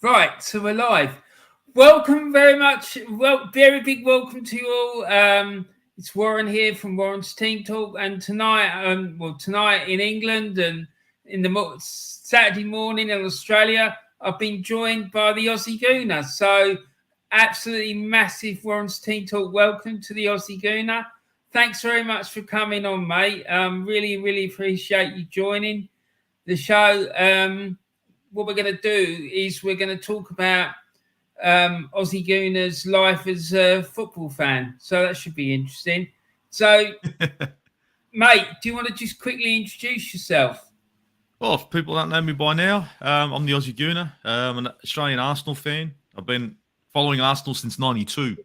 Right, so we're live. Welcome very much. Well, very big welcome to you all. It's Warren here from Warren's Team Talk, and tonight in England and in the Saturday morning in Australia, I've been joined by the Aussie Gooner. So, absolutely massive Warren's Team Talk. Welcome to the Aussie Gooner. Thanks very much for coming on, mate. Really appreciate you joining the show. What we're going to do is we're going to talk about Aussie Gooner's life as a football fan. So that should be interesting. So, mate, do you want to just quickly introduce yourself? Well, if people don't know me by now, I'm the Aussie Gooner. I'm an Australian Arsenal fan. I've been following Arsenal since '92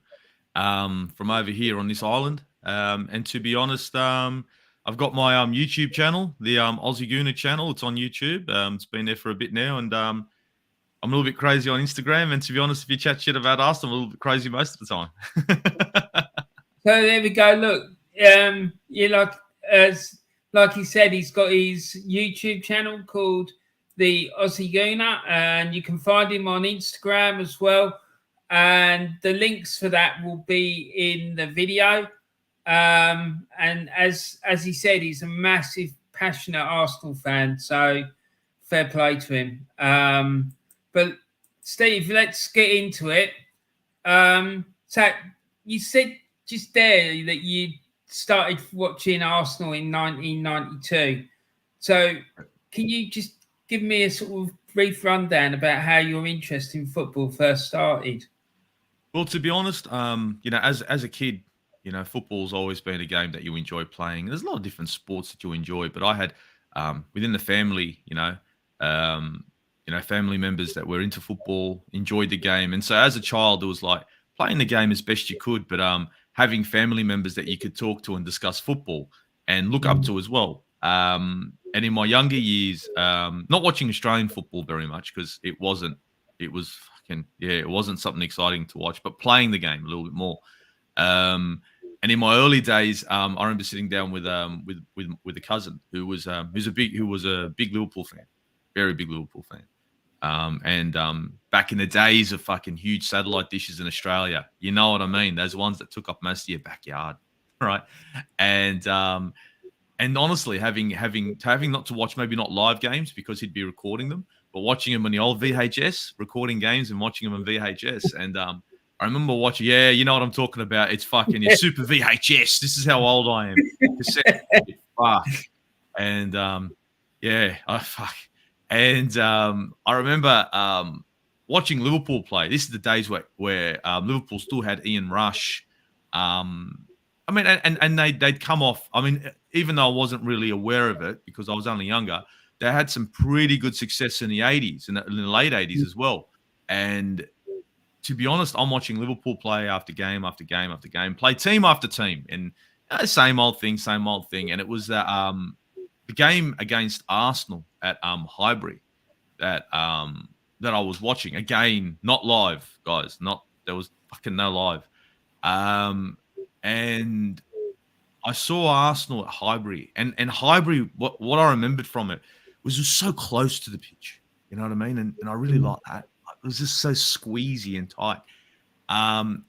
from over here on this island. And to be honest, I've got my YouTube channel, the Aussie Gooner channel. It's on YouTube. It's been there for a bit now, and I'm a little bit crazy on Instagram. And to be honest, if you chat shit about Arsenal, I'm a little bit crazy most of the time. So there we go. Look, like he said, he's got his YouTube channel called the Aussie Gooner, and you can find him on Instagram as well. And the links for that will be in the video. And as he said, he's a massive, passionate Arsenal fan. So fair play to him. But Steve, let's get into it. So you said just there that you started watching Arsenal in 1992. So can you just give me a sort of brief rundown about how your interest in football first started? Well, to be honest, as a kid, football's always been a game that you enjoy playing. There's a lot of different sports that you enjoy, but I had within the family, family members that were into football, enjoyed the game, and so as a child, it was like playing the game as best you could, but having family members that you could talk to and discuss football and look up to as well. And in my younger years, not watching Australian football very much because it wasn't something exciting to watch, but playing the game a little bit more. And in my early days, I remember sitting down with a cousin who was a big Liverpool fan, very big Liverpool fan. And back in the days of fucking huge satellite dishes in Australia, you know what I mean? Those ones that took up most of your backyard, right? And honestly, having not to watch maybe not live games because he'd be recording them, but watching them on the old VHS, recording games and watching them on VHS. And I remember watching, you know what I'm talking about. It's fucking Super VHS. This is how old I am. Fuck. And fuck. And I remember watching Liverpool play. This is the days where Liverpool still had Ian Rush. And they'd come off. I mean, even though I wasn't really aware of it because I was only younger, they had some pretty good success in the 80s, in the late 80s as well. And to be honest, I'm watching Liverpool play after game after game after game, play team after team, and same old thing. And it was the game against Arsenal at Highbury that I was watching. Again, not live, guys. There was fucking no live. And I saw Arsenal at Highbury, and Highbury. What I remembered from it was just so close to the pitch. You know what I mean? And I really liked that. It was just so squeezy and tight. And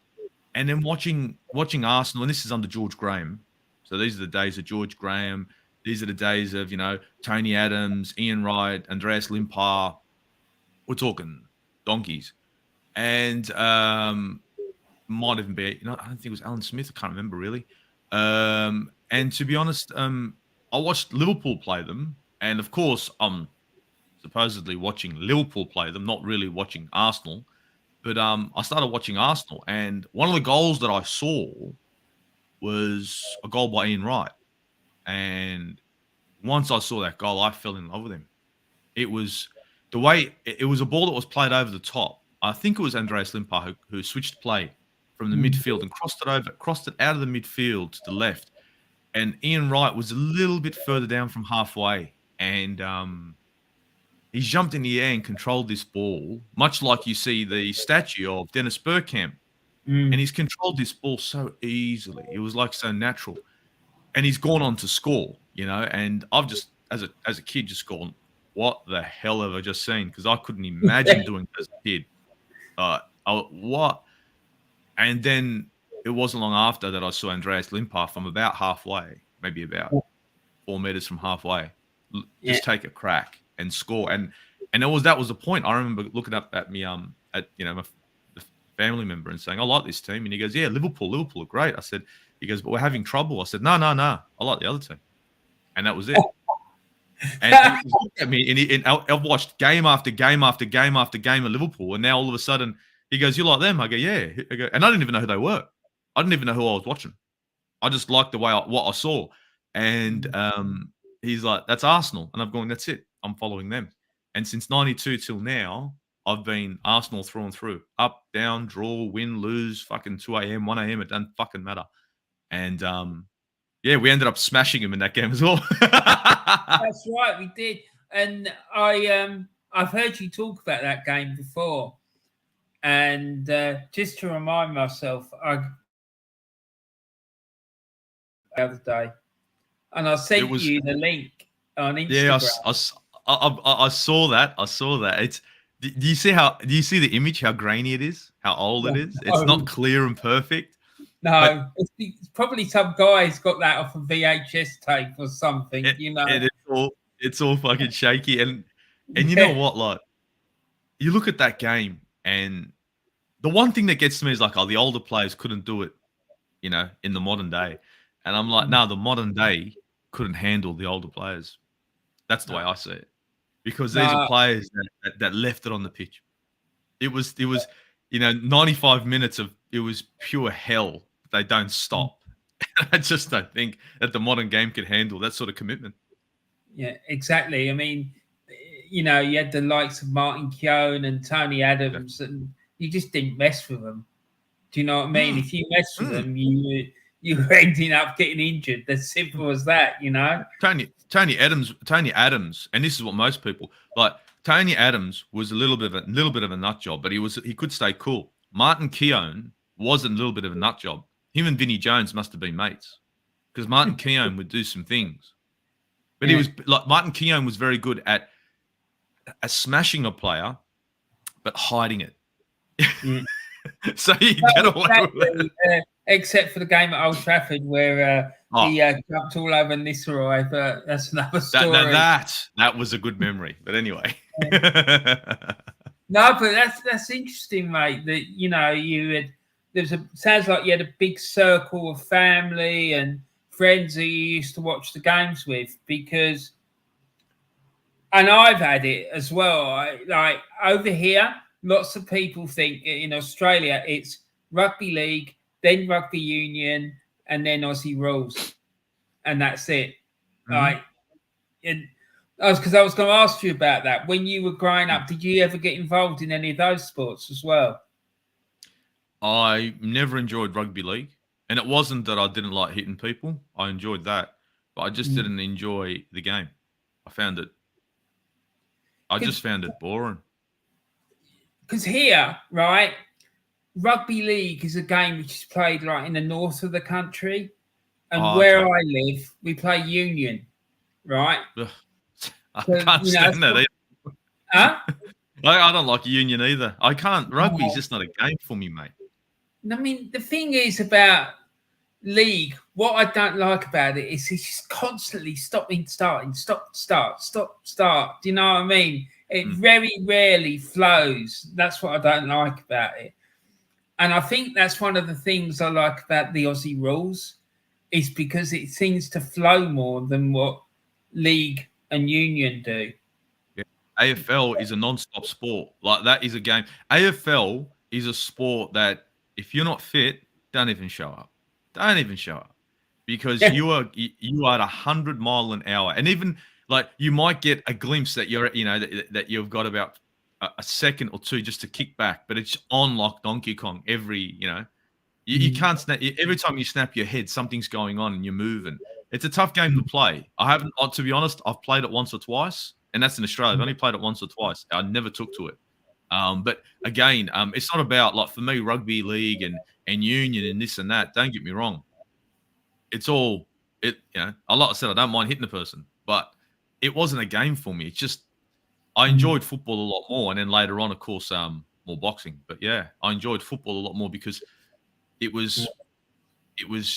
then watching Arsenal, and this is under George Graham. So these are the days of George Graham. These are the days of, Tony Adams, Ian Wright, Andreas Limpar. We're talking donkeys. And might even be, I don't think it was Alan Smith. I can't remember really. And to be honest, I watched Liverpool play them. And of course, I'm supposedly watching Liverpool play them, not really watching Arsenal. But I started watching Arsenal. And one of the goals that I saw was a goal by Ian Wright. And once I saw that goal, I fell in love with him. It was the way it was a ball that was played over the top. I think it was Andreas Limpar who switched play from the midfield and crossed it out of the midfield to the left. And Ian Wright was a little bit further down from halfway. And he jumped in the air and controlled this ball, much like you see the statue of Dennis Bergkamp. And he's controlled this ball so easily. It was like so natural. And he's gone on to score, and I've just, as a kid, just gone, what the hell have I just seen? Because I couldn't imagine doing it as a kid. What? And then it wasn't long after that I saw Andreas Limpar from about halfway, maybe about 4 meters from halfway, just take a crack and score. And that was the point. I remember looking up at me at my family member and saying, I like this team. And he goes, yeah, Liverpool are great. I said, he goes, but we're having trouble. I said, no, I like the other team. And that was it. And he looked at me, and I've watched game after game after game after game of Liverpool, and now all of a sudden he goes, "You like them?" I go, "Yeah." And I didn't even know who they were. I didn't even know who I was watching. I just liked the way what I saw. And he's like, "That's Arsenal," and I've gone, "That's it. I'm following them." And since '92 till now, I've been Arsenal through and through, up, down, draw, win, lose, fucking 2 a.m., 1 a.m. It doesn't fucking matter. And yeah, we ended up smashing him in that game as well. That's right, we did. And I've heard you talk about that game before. And just to remind myself, the other day, and I sent you the link on Instagram. Yeah, I saw that. I saw that. It's do you see the image? How grainy it is? How old it is? It's not clear and perfect. No, it's probably some guy's got that off a VHS tape or something, It's all fucking shaky. And you know what? Like, you look at that game, and the one thing that gets to me is like, the older players couldn't do it, in the modern day. And I'm like, no, the modern day couldn't handle the older players. That's the way I see it. Because these are players that left it on the pitch. It was 95 minutes of it was pure hell. They don't stop. I just don't think that the modern game could handle that sort of commitment. Yeah, exactly. I mean, you had the likes of Martin Keown and Tony Adams, and you just didn't mess with them. Do you know what I mean? If you mess with them, you were ending up getting injured. As simple as that, Tony Adams, and this is what most people like. Tony Adams was a little bit of a nut job, but he could stay cool. Martin Keown wasn't a little bit of a nut job. Him and Vinnie Jones must have been mates, because Martin Keown would do some things, but he was like Martin Keown was very good at smashing a player, but hiding it. So you get away with it. Except for the game at Old Trafford where he jumped all over Nisseroy, but that's another story. That was a good memory. But anyway. No, but that's interesting, mate. That sounds like you had a big circle of family and friends that you used to watch the games with, and I've had it as well. Like over here, lots of people think in Australia it's rugby league, then rugby union, and then Aussie rules, and that's it. Right? Because I was going to ask you about that. When you were growing up, did you ever get involved in any of those sports as well? I never enjoyed rugby league, and it wasn't that I didn't like hitting people. I enjoyed that, but I just didn't enjoy the game. I just found it boring. Because here, right, rugby league is a game which is played like in the north of the country, and where I live, we play union, right? I can't stand that either. Huh? I don't like union either. I can't. Rugby's just not a game for me, mate. I mean, the thing is about league, what I don't like about it is it's just constantly stopping, starting, stop, start. Do you know what I mean? It very rarely flows. That's what I don't like about it. And I think that's one of the things I like about the Aussie rules, is because it seems to flow more than what league and union do. Yeah. AFL is a non-stop sport. Like, that is a game. AFL is a sport that if you're not fit, don't even show up. Don't even show up, because you are at 100 mile an hour, and even like you might get a glimpse that you're that you've got about a second or two just to kick back, but it's on like Donkey Kong. You can't snap. Every time you snap your head, something's going on and you're moving. It's a tough game to play. I haven't, to be honest, I've played it once or twice, and that's in Australia. I've only played it once or twice. I never took to it. But again, it's not about, like, for me, rugby league and union and this and that. Don't get me wrong. It's all like I said, I don't mind hitting the person, but it wasn't a game for me. It's just I enjoyed football a lot more, and then later on, of course, more boxing. But yeah, I enjoyed football a lot more because it was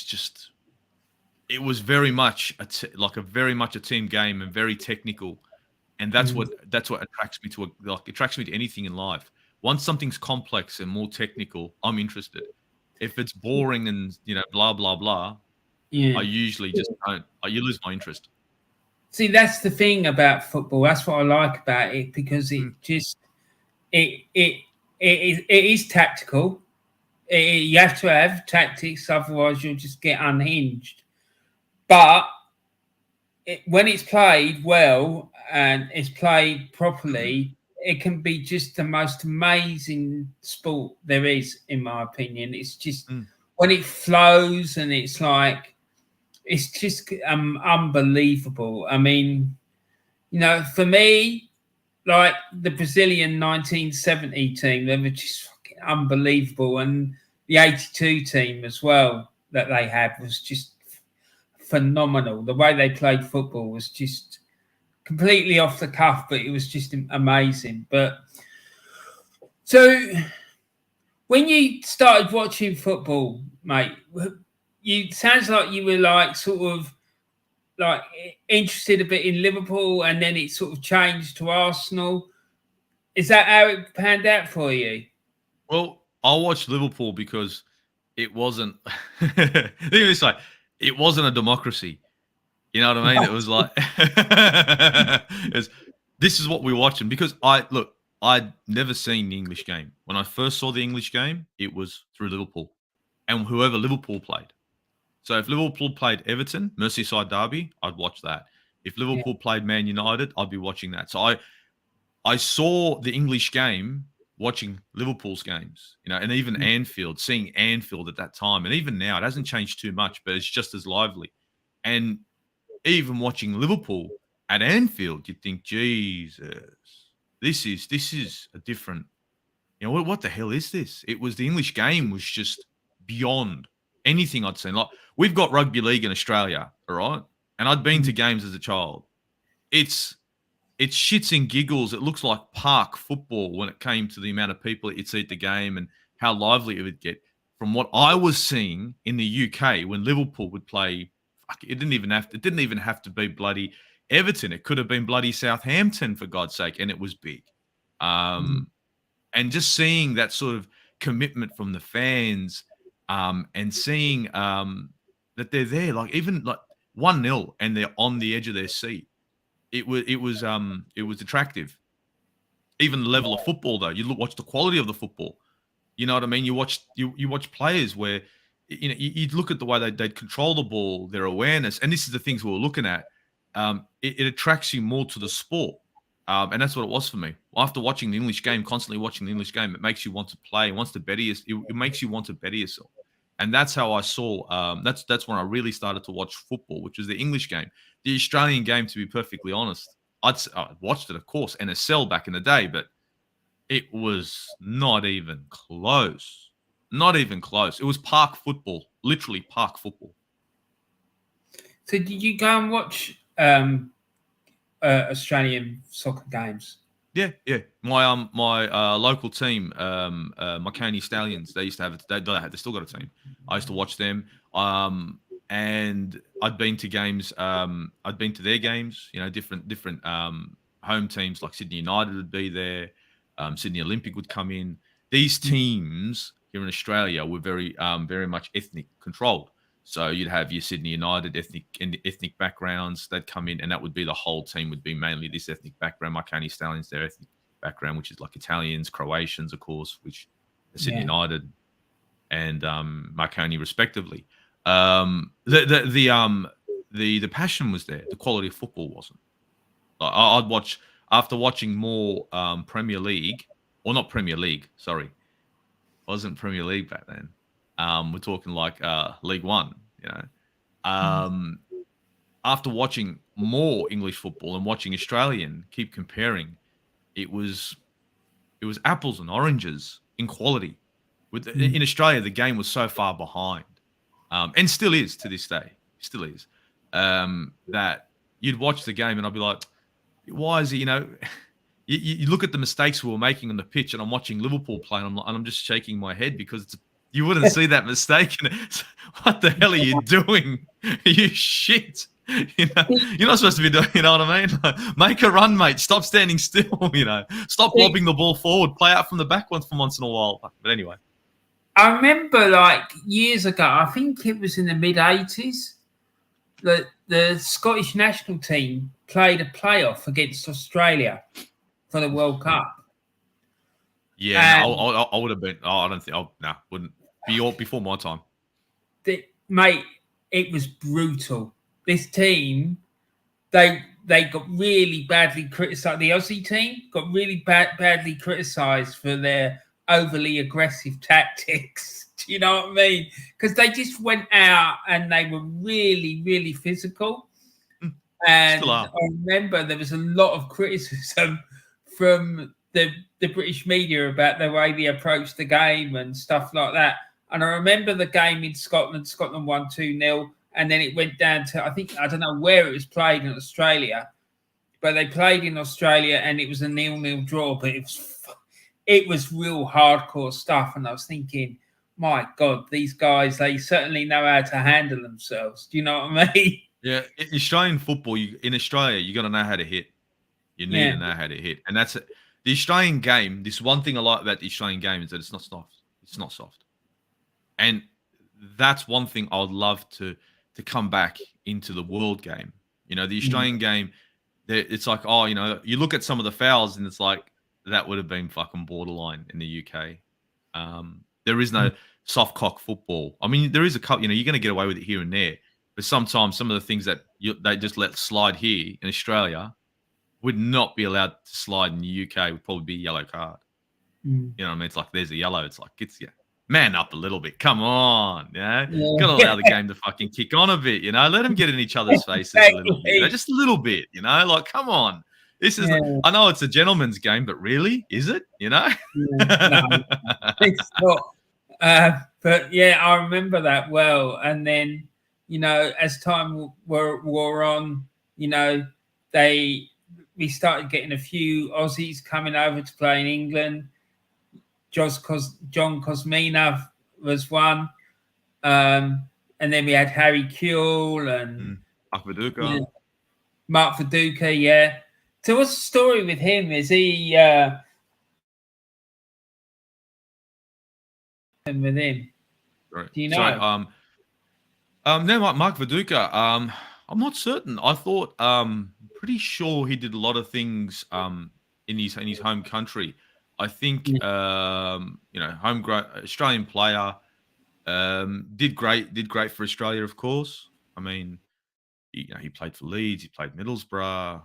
just it was very much very much a team game and very technical, and that's what attracts me to attracts me to anything in life. Once something's complex and more technical, I'm interested. If it's boring and blah blah blah, I usually just don't. You lose my interest. See, that's the thing about football. That's what I like about it, because it just it is tactical. You have to have tactics, otherwise you'll just get unhinged. But when it's played well and it's played properly, it can be just the most amazing sport there is, in my opinion. It's just when it flows and it's just unbelievable. I mean, for me, like the Brazilian 1970 team, they were just fucking unbelievable, and the 82 team as well that they had was just phenomenal. The way they played football was just completely off the cuff, but it was just amazing. But so when you started watching football, mate, sounds like you were like sort of like interested a bit in Liverpool, and then it sort of changed to Arsenal. Is that how it panned out for you? Well, I watched Liverpool because it wasn't. This way, it wasn't a democracy. You know what I mean? It was like this is what we're watching, because I'd never seen the English game. When I first saw the English game, it was through Liverpool and whoever Liverpool played. So if Liverpool played Everton, Merseyside derby, I'd watch that. If Liverpool played Man United, I'd be watching that. So I saw the English game watching Liverpool's games, and even Anfield, seeing Anfield at that time. And even now, it hasn't changed too much, but it's just as lively. And even watching Liverpool at Anfield, you'd think, Jesus, this is a different, what the hell is this? It was the English game was just beyond anything I'd seen. Like, we've got rugby league in Australia, all right? And I'd been to games as a child. It's shits and giggles. It looks like park football when it came to the amount of people that you'd see at the game and how lively it would get. From what I was seeing in the UK when Liverpool would play, it didn't even have to be bloody Everton. It could have been bloody Southampton, for God's sake, and it was big. And just seeing that sort of commitment from the fans, and seeing that they're there, like even like 1-0 and they're on the edge of their seat. It was attractive. Even the level of football, though, you watch the quality of the football. You know what I mean? You watch players where you'd look at the way they'd control the ball, their awareness, and this is the things we were looking at. It attracts you more to the sport, and that's what it was for me. After watching the English game, constantly watching the English game, it makes you want to play, wants to better yourself. It makes you want to better yourself, and that's how I saw. That's when I really started to watch football, which was the English game. The Australian game, to be perfectly honest, I watched it, of course, NSL back in the day, but it was not even close. Not even close. It was park football, literally park football. So did you go and watch Australian soccer games? Yeah. My local team, my Coney Stallions, they used to have it. They still got a team. I used to watch them. And I'd been to games. I'd been to their games. Different home teams like Sydney United would be there. Sydney Olympic would come in. These teams here in Australia were very much ethnic controlled. So you'd have your Sydney United ethnic backgrounds. They'd come in, and that would be the whole team would be mainly this ethnic background. My Coney Stallions, their ethnic background, which is like Italians, Croatians, of course, which are Sydney United and Marconi respectively. The passion was there. The quality of football wasn't. I'd watch after watching more Premier League, or not Premier League. Sorry, it wasn't Premier League back then. We're talking like League One. After watching more English football and watching Australian, keep comparing, it was apples and oranges in quality. In Australia, the game was so far behind. And still is to this day, that you'd watch the game and I'd be like, why is it, you look at the mistakes we were making on the pitch, and I'm watching Liverpool play, and I'm just shaking my head because you wouldn't see that mistake. And what the hell are you doing? You shit. You're not supposed to be doing. You know what I mean? Like, make a run, mate. Stop standing still. Stop lobbing the ball forward. Play out from the back once in a while. But anyway, I remember like years ago. I think it was in the mid-80s. The Scottish national team played a playoff against Australia for the World Cup. Yeah, no, I would have been. I don't think. Wouldn't be before my time. Mate, it was brutal. This team, they got really badly criticised. The Aussie team got really badly criticised for their overly aggressive tactics. Do you know what I mean? Because they just went out and they were really, really physical. And I remember there was a lot of criticism from the British media about the way they approached the game and stuff like that. And I remember the game in Scotland. Scotland won 2-0. And then it went down to, I don't know where it was played in Australia. But they played in Australia and it was a 0-0 draw. But it was real hardcore stuff. And I was thinking, my God, these guys, they certainly know how to handle themselves. Do you know what I mean? Yeah, Australian football, in Australia, you got to know how to hit. You need to know how to hit. And that's it. The Australian game, this one thing I like about the Australian game is that it's not soft. It's not soft. And that's one thing I would love to come back into the world game. The Australian game, it's like, you look at some of the fouls and it's like, that would have been fucking borderline in the UK. There is no soft cock football. I mean, there is a couple, you're going to get away with it here and there. But sometimes some of the things that they just let slide here in Australia would not be allowed to slide in the UK. Would probably be a yellow card. You know what I mean? It's like there's a yellow. It's like man up a little bit. Come on, got to allow the game to fucking kick on a bit. Let them get in each other's faces a little bit. Just a little bit. Like come on. This is. I know it's a gentleman's game, but really, is it? No, it's not. But yeah, I remember that well. And then, as time wore on, we started getting a few Aussies coming over to play in England. John Cosmina was one. And then we had Harry Kewell and Mark Viduka, yeah. So what's the story with him? Is he with him? Right. Do you know? Sorry, no, Mark Viduka. I'm not certain. I thought pretty sure he did a lot of things in his home country. I think homegrown Australian player, did great for Australia, of course. I mean, he played for Leeds, he played Middlesbrough,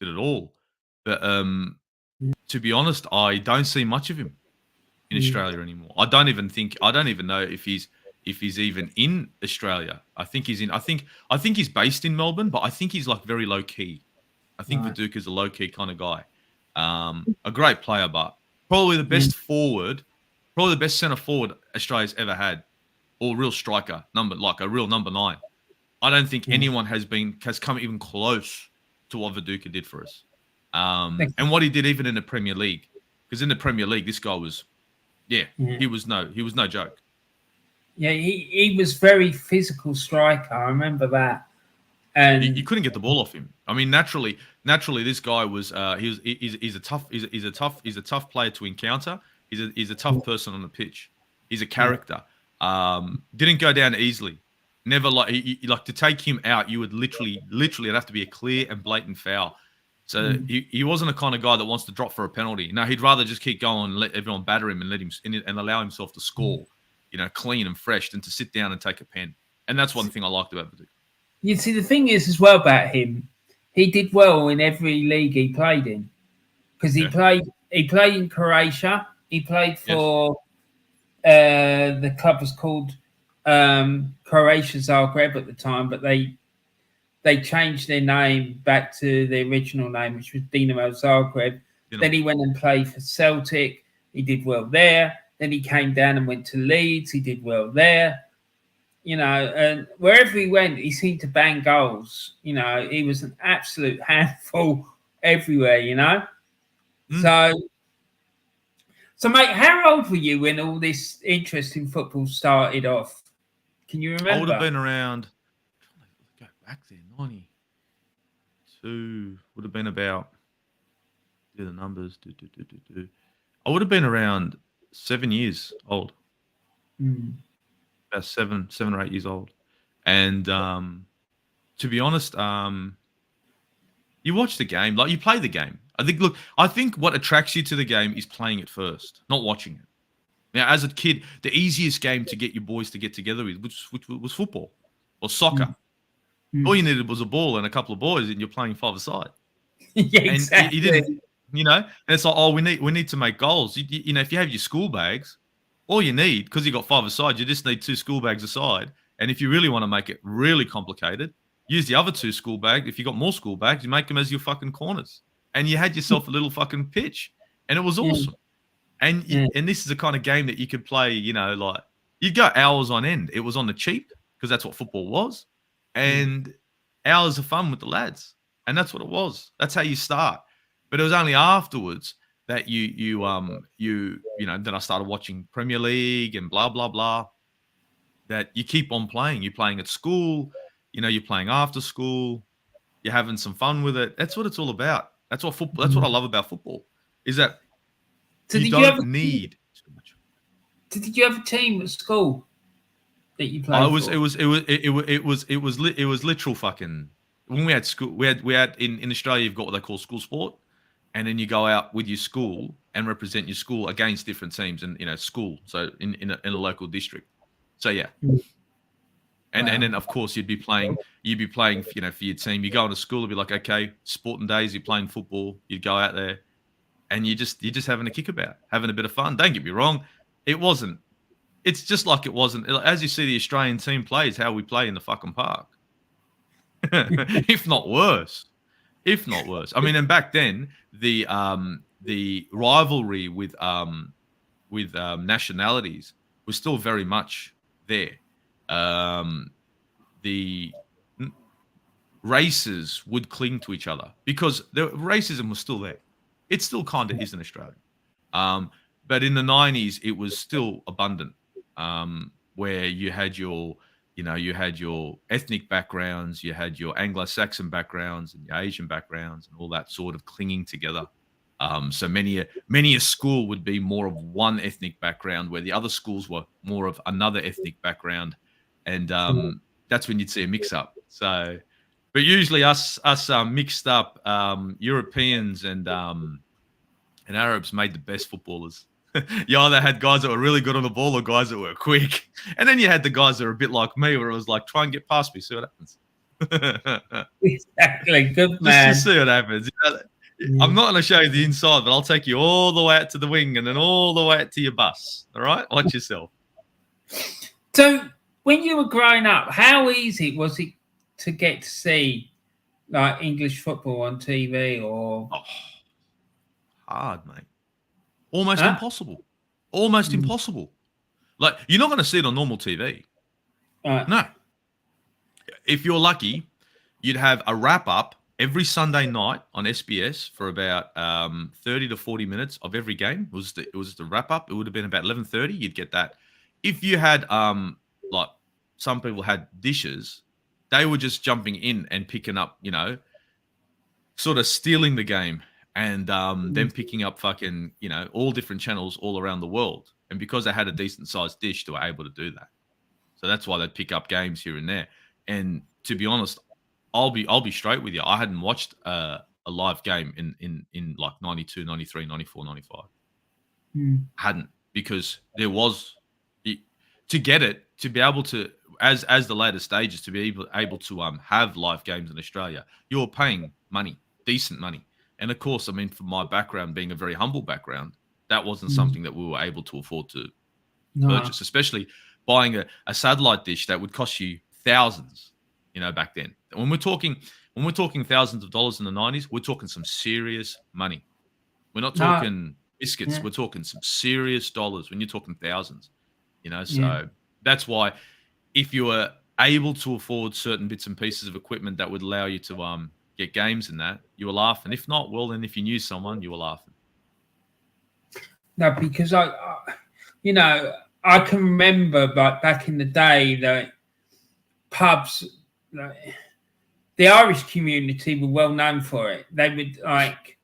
did it all. But to be honest, I don't see much of him in Australia anymore. I don't even know if he's even in Australia. I think he's based in Melbourne, but I think he's like very low key. I think Viduka's a low key kind of guy. A great player, but probably the best centre forward Australia's ever had, or real striker, a real number 9. I don't think anyone has come even close to what Viduka did for us, and what he did even in the Premier League. Because in the Premier League, this guy was, he was no joke. Yeah, he was very physical striker. I remember that. And you couldn't get the ball off him. I mean, naturally, this guy was he's a tough player to encounter. He's a tough person on the pitch. He's a character. Didn't go down easily. Never to take him out, you would literally it'd have to be a clear and blatant foul. So he wasn't a kind of guy that wants to drop for a penalty. No, he'd rather just keep going and let everyone batter him and let him and allow himself to score, clean and fresh, than to sit down and take a pen. And that's one thing I liked about Viduka. You see, the thing is as well about him, he did well in every league he played in, because he played in Croatia. He played for the club was called Croatia Zagreb at the time, but they changed their name back to the original name, which was Dinamo Zagreb. Then he went and played for Celtic. He did well there. Then he came down and went to Leeds. He did well there. And wherever he went, he seemed to bang goals. He was an absolute handful everywhere, So, mate, how old were you when all this interest in football started off? Can you remember? I would have been around. Go back there, 92 would have been about. Do the numbers. I would have been around 7 years old. About seven or 8 years old, and to be honest, you watch the game, like you play the game. I think what attracts you to the game is playing it first, not watching it. Now, as a kid, the easiest game to get your boys to get together with which was football or soccer. All you needed was a ball and a couple of boys, and you're playing five-a-side. Yeah, exactly. And you didn't, and it's like, oh, we need to make goals. You know, if you have your school bags, all you need, because you got five-a-side, you just need 2 school bags aside. And if you really want to make it really complicated, use the other 2 school bags. If you got more school bags, you make them as your fucking corners. And you had yourself a little fucking pitch. And it was awesome. And this is the kind of game that you could play, like you'd go hours on end. It was on the cheap because that's what football was. And hours of fun with the lads. And that's what it was. That's how you start. But it was only afterwards that then I started watching Premier League and blah, blah, blah, that you keep on playing. You're playing at school, you're playing after school, you're having some fun with it. That's what it's all about. That's what I love about football, is that you don't need too much. Did you have a team at school that you played? It was literal fucking. When we had school, we had in Australia, you've got what they call school sport, and then you go out with your school and represent your school against different teams in school. So in a local district. So yeah. And then of course you'd be playing for your team. You go into school, it'd be like, okay, sporting days, you're playing football, you'd go out there and you're just having a kickabout, having a bit of fun. Don't get me wrong. It's just like it wasn't, as you see the Australian team play, is how we play in the fucking park. If not worse. I mean, and back then the rivalry with nationalities was still very much there. The races would cling to each other because the racism was still there. It still kind of is in Australia. But in the 90s, it was still abundant, where you had your ethnic backgrounds, you had your Anglo-Saxon backgrounds and your Asian backgrounds and all that sort of clinging together. So many a school would be more of one ethnic background, where the other schools were more of another ethnic background. And that's when you'd see a mix-up. So, but usually us mixed up Europeans and Arabs made the best footballers. You either had guys that were really good on the ball or guys that were quick. And then you had the guys that were a bit like me, where it was like, try and get past me, see what happens. Exactly. Good man. Just to see what happens. I'm not going to show you the inside, but I'll take you all the way out to the wing and then all the way out to your bus. All right? Watch yourself. So, when you were growing up, how easy was it to get to see like English football on TV or? Oh, hard, mate. Almost impossible. Almost impossible. Like, you're not going to see it on normal TV. No. If you're lucky, you'd have a wrap-up every Sunday night on SBS for about 30 to 40 minutes of every game. It was the wrap-up. It would have been about 11:30. You'd get that. If you had like some people had dishes, they were just jumping in and picking up, sort of stealing the game and then picking up fucking, all different channels all around the world. And because they had a decent sized dish, they were able to do that. So that's why they'd pick up games here and there. And to be honest, I'll be straight with you. I hadn't watched a live game in like 92, 93, 94, 95. Hadn't, because there was to get it, to be able to, as the later stages, to be able to have live games in Australia, you're paying money, decent money. And of course, I mean, from my background being a very humble background, that wasn't something that we were able to afford to purchase, especially buying a satellite dish that would cost you thousands, back then. When we're talking thousands of dollars in the 90s, we're talking some serious money. We're not talking biscuits. We're talking some serious dollars when you're talking thousands, so that's why if you were able to afford certain bits and pieces of equipment that would allow you to get games in that, you were laughing. If not, well, then if you knew someone, you were laughing. No, because you know, I can remember like back in the day that pubs, like, the Irish community were well known for it. They would like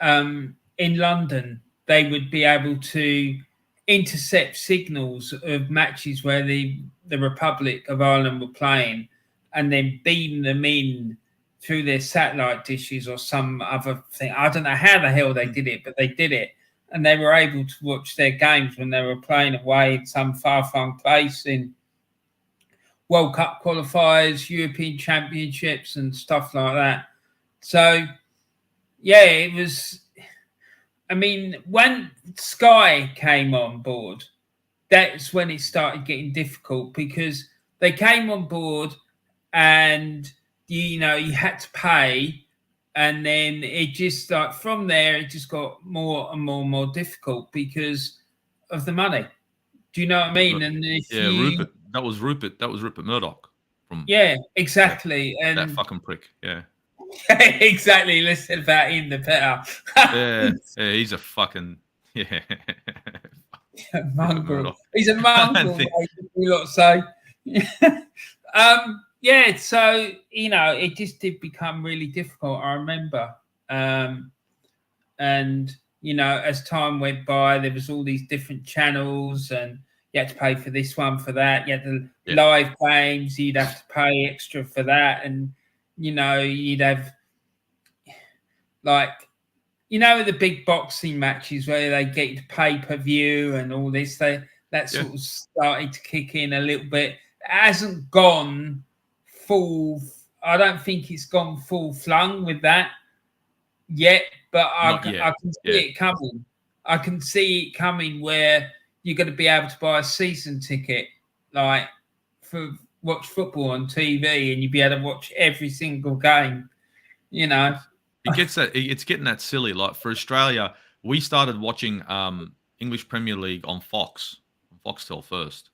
in London, they would be able to intercept signals of matches where the Republic of Ireland were playing, and then beam them in through their satellite dishes or some other thing. I don't know how the hell they did it, but they did it. And they were able to watch their games when they were playing away in some far-flung place in World Cup qualifiers, European Championships, and stuff like that. So, yeah, it was. I mean, when Sky came on board, that's when it started getting difficult because they came on board and you know you had to pay, and then it just like from there it just got more and more and more difficult because of the money. Do you know what I mean? And if Yeah, you, Rupert. That was Rupert. That was Rupert Murdoch from yeah, exactly, that and fucking prick. Yeah. exactly. Listen about him, the better. Yeah, he's a fucking yeah. Rupert Mongrel. Murdoch. He's a mongrel, think- you lot say. Yeah, so you know, it just did become really difficult. I remember, and you know, as time went by, there was all these different channels, and you had to pay for this one, for that. You had the live games, you'd have to pay extra for that, and you know, you'd have like, you know, the big boxing matches where they get to pay per view and all this. That sort of started to kick in a little bit. It hasn't gone full. I don't think it's gone full flung with that yet, but I can see it coming. I can see it coming where you're going to be able to buy a season ticket, like for watch football on TV, and you'll be able to watch every single game. You know, it's getting that silly. Like for Australia, we started watching English Premier League on Foxtel first.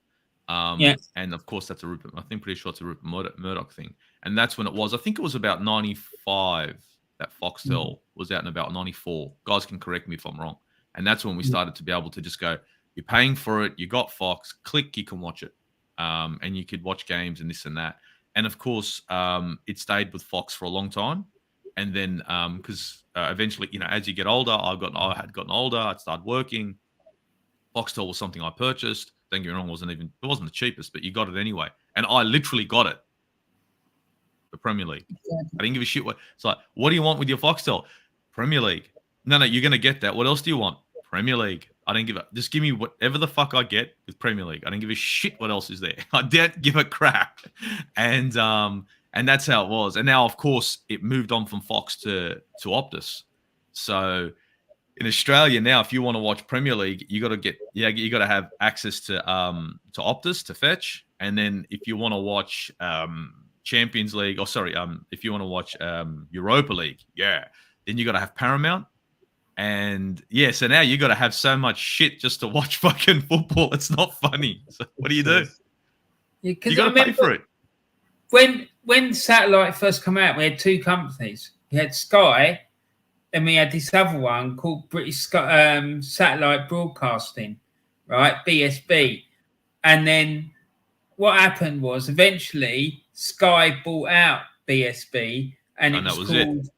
And of course that's pretty sure it's a Rupert Murdoch thing. And that's when it was. I think it was about 95 that Foxtel was out in about 94. Guys can correct me if I'm wrong. And that's when we started to be able to just go, you're paying for it, you got Fox, click, you can watch it. And you could watch games and this and that. And of course, it stayed with Fox for a long time. And then because eventually, you know, as you get older, I had gotten older, I'd started working. Foxtel was something I purchased. Don't get me wrong, it wasn't the cheapest, but you got it anyway. And I literally got it. The Premier League. I didn't give a shit. It's like, what do you want with your Foxtel? Premier League. No, you're going to get that. What else do you want? Premier League. I didn't give a... Just give me whatever the fuck I get with Premier League. I didn't give a shit what else is there. I didn't give a crap. And that's how it was. And now, of course, it moved on from Fox to Optus. So in Australia now, if you want to watch Premier League, you got to have access to Optus to fetch. And then if you want to watch Champions League, if you want to watch Europa League, then you got to have Paramount. And so now you got to have so much shit just to watch fucking football. It's not funny. So what do? You got to pay for it. When satellite first came out, we had two companies. We had Sky, and we had this other one called British Satellite Broadcasting, right? BSB. And then what happened was eventually Sky bought out BSB, and it was called...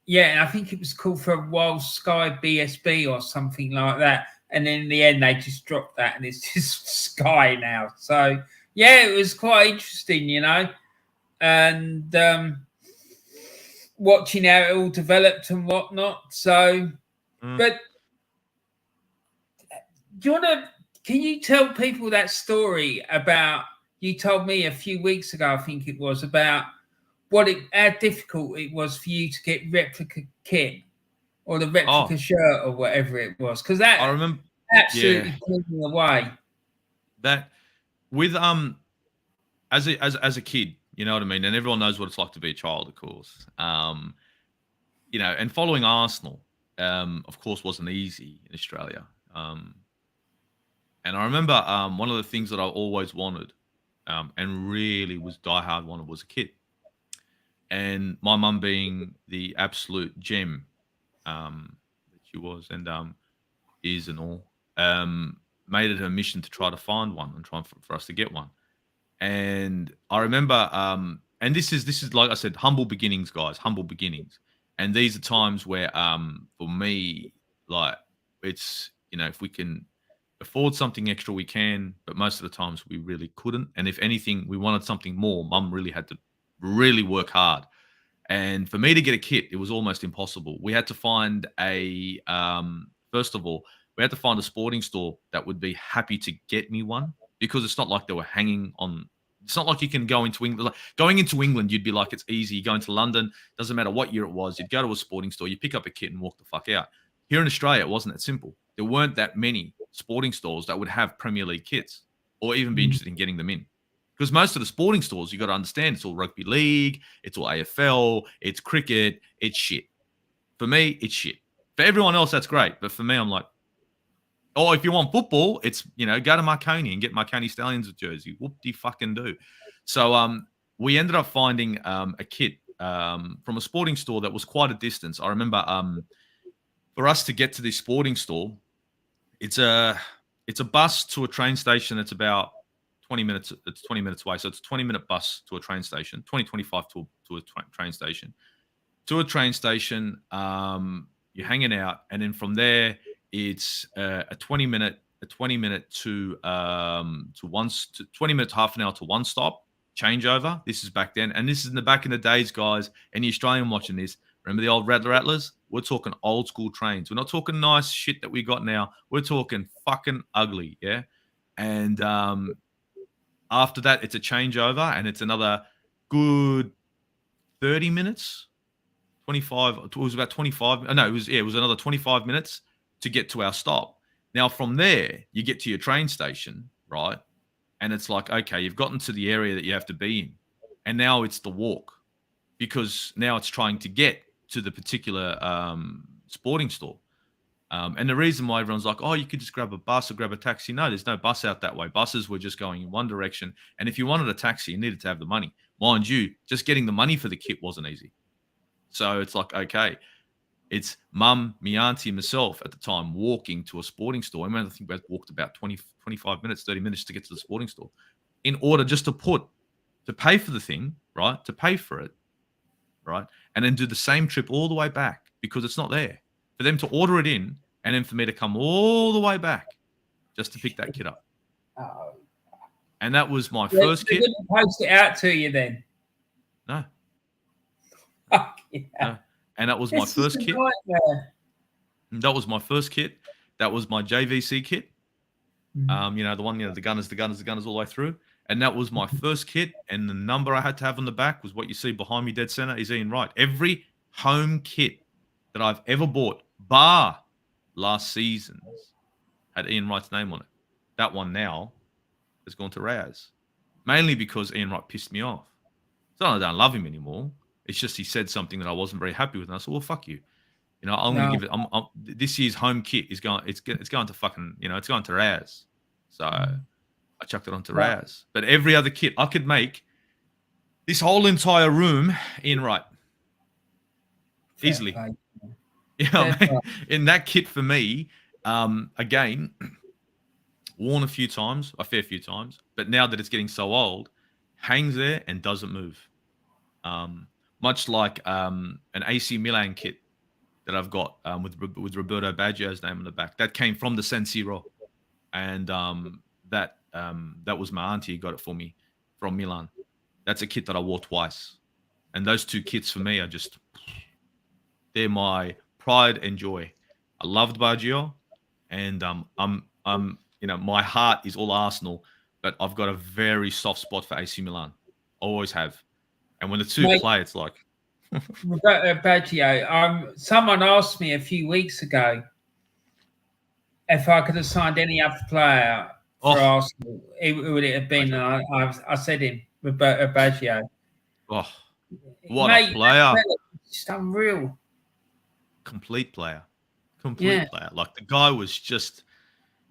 Yeah, and I think it was called for a while Sky BSB or something like that. And then in the end, they just dropped that, and it's just Sky now. So, yeah, it was quite interesting, you know, and watching how it all developed and whatnot. So, but do you want to... Can you tell people that story about... You told me a few weeks ago, I think it was, about how difficult it was for you to get replica kit or the replica shirt or whatever it was, because that I remember absolutely blew me away. That with as a kid, you know what I mean, and everyone knows what it's like to be a child, of course. You know, and following Arsenal, of course, wasn't easy in Australia. And I remember one of the things that I always wanted, and really was diehard wanted, was a kit. And my mum being the absolute gem that she was, and is and all, made it her mission to try to find one and try for us to get one. And I remember, and this is like I said, humble beginnings, guys, humble beginnings. And these are times where, for me, like it's, if we can afford something extra, we can, but most of the times we really couldn't. And if anything, we wanted something more. Mum really had to really work hard. And for me to get a kit, it was almost impossible. We had to find first of all, we had to find a sporting store that would be happy to get me one, because it's not like they were hanging on. It's not like you can go into England. Like, going into England, you'd be like, it's easy. You go into London, doesn't matter what year it was. You'd go to a sporting store, you pick up a kit and walk the fuck out. Here in Australia, it wasn't that simple. There weren't that many sporting stores that would have Premier League kits or even be interested in getting them in. Because most of the sporting stores, you got to understand, it's all rugby league, it's all AFL, it's cricket, it's shit. For me, it's shit. For everyone else, that's great. But for me, I'm like, oh, if you want football, it's, go to Marconi and get Marconi Stallions jersey. Whoop-de-fucking do. So we ended up finding a kit from a sporting store that was quite a distance. I remember for us to get to this sporting store, it's a bus to a train station. It's about 20 minutes. It's 20 minutes away. So it's a 20-minute bus to a train station, 25 to a train station. To a train station, you're hanging out. And then from there, it's a 20 minutes, to 20 minutes, half an hour to one stop changeover. This is back then. And this is back in the days, guys. Any Australian watching this, remember the old Rattlers? We're talking old school trains. We're not talking nice shit that we got now. We're talking fucking ugly, yeah? And after that, it's a changeover, and it's another good 30 minutes, 25. It was about 25. No, it was another 25 minutes to get to our stop. Now, from there, you get to your train station, right? And it's like, okay, you've gotten to the area that you have to be in. And now it's the walk, because now it's trying to get to the particular sporting store. And the reason why everyone's like, oh, you could just grab a bus or grab a taxi. No, there's no bus out that way. Buses were just going in one direction. And if you wanted a taxi, you needed to have the money. Mind you, just getting the money for the kit wasn't easy. So it's like, okay, it's mum, me auntie, and myself at the time walking to a sporting store. I think we walked about 20, 25 minutes, 30 minutes to get to the sporting store in order just to pay for the thing, right? To pay for it, right? And then do the same trip all the way back, because it's not there. For them to order it in, and then for me to come all the way back just to pick that kit up. Oh. And that was my first kit. They didn't post it out to you then? No. Fuck yeah. No. And that was my first kit. That was my first kit. That was my JVC kit. The one, the gunners all the way through. And that was my first kit. And the number I had to have on the back was what you see behind me, dead center, is Ian Wright. Every home kit that I've ever bought, bar last season's, had Ian Wright's name on it. That one now has gone to Raz. Mainly because Ian Wright pissed me off. It's not that I don't love him anymore. It's just he said something that I wasn't very happy with, and I said, "Well, fuck you." I'm going to give it. This year's home kit is going. It's going to fucking. It's going to Raz. So I chucked it onto Raz. But every other kit I could make, this whole entire room, Ian Wright, easily. In that kit for me, again, worn a fair few times. But now that it's getting so old, hangs there and doesn't move. Much like an AC Milan kit that I've got with Roberto Baggio's name on the back. That came from the San Siro. And that was my auntie who got it for me from Milan. That's a kit that I wore twice. And those two kits for me are just, they're my pride and joy. I loved Baggio, and my heart is all Arsenal, but I've got a very soft spot for AC Milan. Always have. And when the two play, it's like Baggio. Someone asked me a few weeks ago if I could have signed any other player for Arsenal. Who would it have been? I said him, Roberto Baggio. Oh, what a player! Just unreal. Complete player. Player. Like, the guy was just,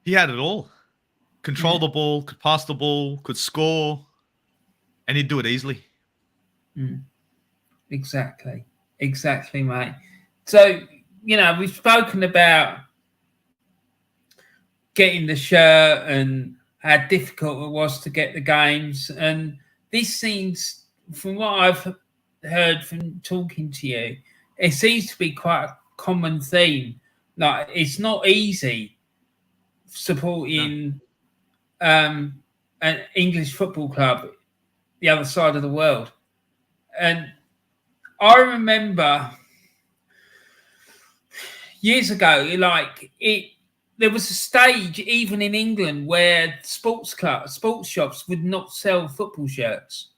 he had it all. Control the ball, could pass the ball, could score, and he'd do it easily. Exactly, mate. So, we've spoken about getting the shirt and how difficult it was to get the games. And this seems, from what I've heard from talking to you, it seems to be quite a common theme. Like, it's not easy supporting an English football club the other side of the world. And I remember years ago, there was a stage even in England where sports shops would not sell football shirts.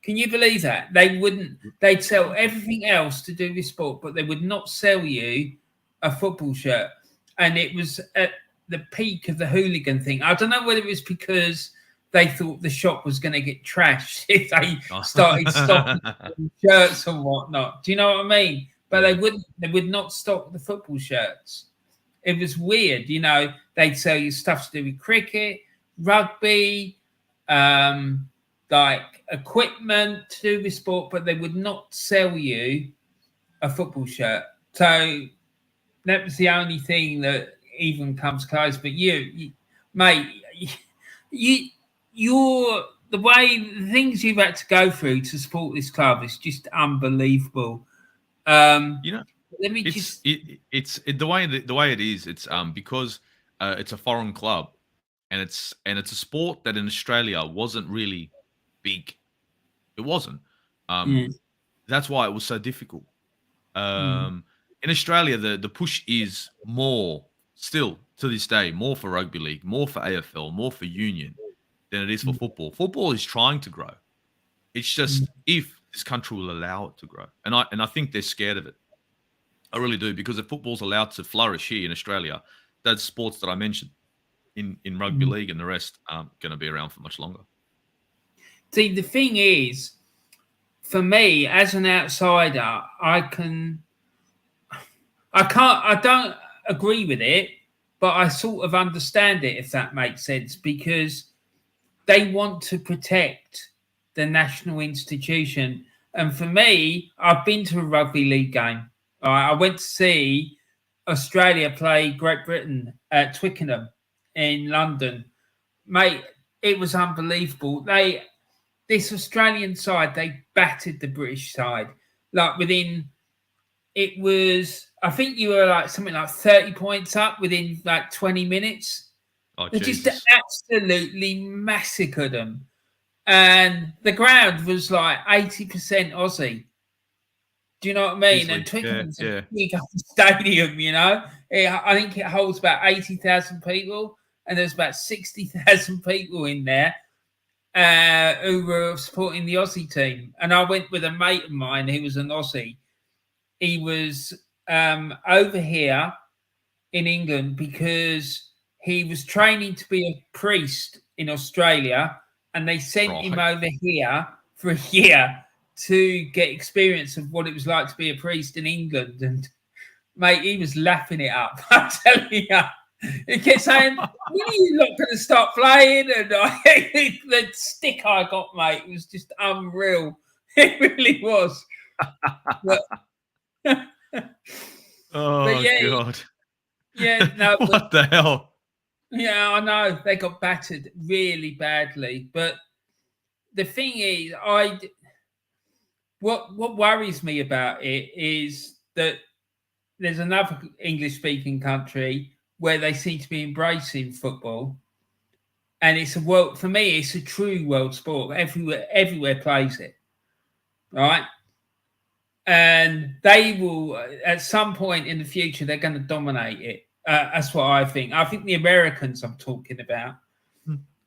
Can you believe that? They wouldn't. They'd sell everything else to do with sport, but they would not sell you a football shirt. And it was at the peak of the hooligan thing. I don't know whether it was because they thought the shop was going to get trashed if they started stocking shirts and whatnot. Do you know what I mean? But they would not stock the football shirts. It was weird, you know. They'd sell you stuff to do with cricket, rugby, like equipment to do with sport, but they would not sell you a football shirt. So that was the only thing that even comes close. But you mate, you're the things you've had to go through to support this club is just unbelievable. Let me it's the way it is. It's because it's a foreign club, and it's a sport that in Australia wasn't really big. It wasn't. That's why it was so difficult. In Australia, the push is more still to this day, more for rugby league, more for AFL, more for union than it is for football. Football is trying to grow. It's just if this country will allow it to grow, and I think they're scared of it. I really do, because if football's allowed to flourish here in Australia, those sports that I mentioned in rugby league and the rest aren't going to be around for much longer. See, the thing is, for me as an outsider, I don't agree with it, but I sort of understand it, if that makes sense, because they want to protect the national institution. And for me, I've been to a rugby league game. I went to see Australia play Great Britain at Twickenham in London. Mate, it was unbelievable. This Australian side, they battered the British side. Like I think you were like something like 30 points up within like 20 minutes. They just absolutely massacred them. And the ground was like 80% Aussie. Do you know what I mean? Easily. And Twickenham's a big stadium, you know. I think it holds about 80,000 people, and there's about 60,000 people in there who were supporting the Aussie team. And I went with a mate of mine who was an Aussie. He was over here in England because he was training to be a priest in Australia, and they sent him over here for a year to get experience of what it was like to be a priest in England. And mate, he was laughing it up. I'm telling you, he kept saying, "When are you not going to start playing?" And the stick I got, mate, was just unreal. It really was. But God. Yeah, no. What the hell? Yeah, I know. They got battered really badly. But the thing is, what worries me about it is that there's another English-speaking country where they seem to be embracing football, and it's for me, it's a true world sport. Everywhere plays it, right? And they will, at some point in the future, they're going to dominate it. That's what I think. I think the Americans I'm talking about.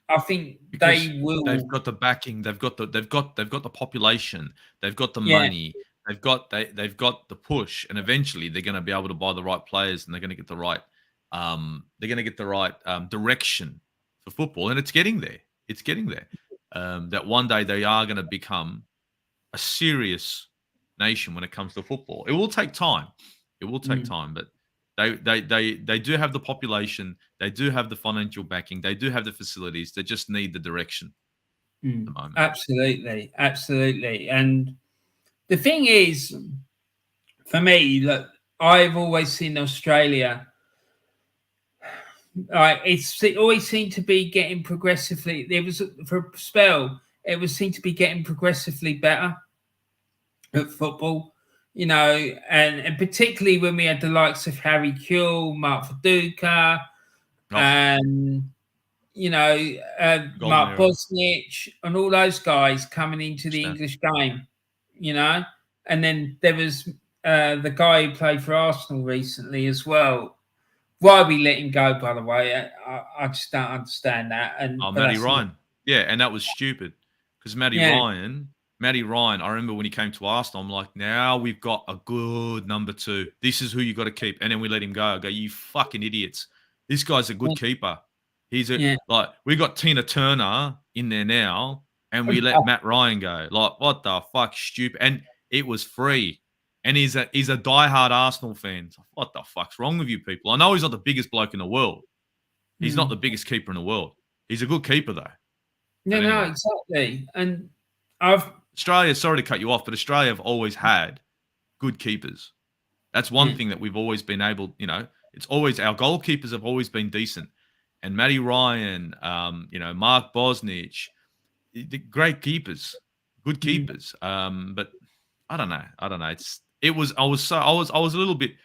I think they will. They've got the backing. They've got the population. They've got the money. They've got the push, and eventually they're going to be able to buy the right players, and they're going to get the right direction for football, and it's getting there. It's getting there. That one day they are going to become a serious nation when it comes to football. It will take time. It will take time, but they do have the population. They do have the financial backing. They do have the facilities. They just need the direction at the moment. Absolutely. And the thing is, for me, look, I've always seen Australia It always seemed to be getting progressively. There was for a spell. It was seemed to be getting progressively better at football, and particularly when we had the likes of Harry Kewell, Mark Viduka, and Golden Mark era. Bosnich, and all those guys coming into the English game, and then there was the guy who played for Arsenal recently as well. Why we let him go, by the way, I just don't understand that. Matty Ryan. Yeah, and that was stupid because Matty Ryan, I remember when he came to Arsenal, I'm like, now we've got a good number 2. This is who you got to keep. And then we let him go. I go, you fucking idiots. This guy's a good keeper. He's we got Tina Turner in there now, and we let Matt Ryan go. Like, what the fuck, stupid. And it was free. And he's a diehard Arsenal fan. What the fuck's wrong with you people? I know he's not the biggest bloke in the world. He's not the biggest keeper in the world. He's a good keeper, though. No, exactly. And Australia, sorry to cut you off, but Australia have always had good keepers. That's one thing that we've always been able, it's always, our goalkeepers have always been decent. And Matty Ryan, Mark Bosnich, great keepers, good keepers. But I don't know. I was a little bit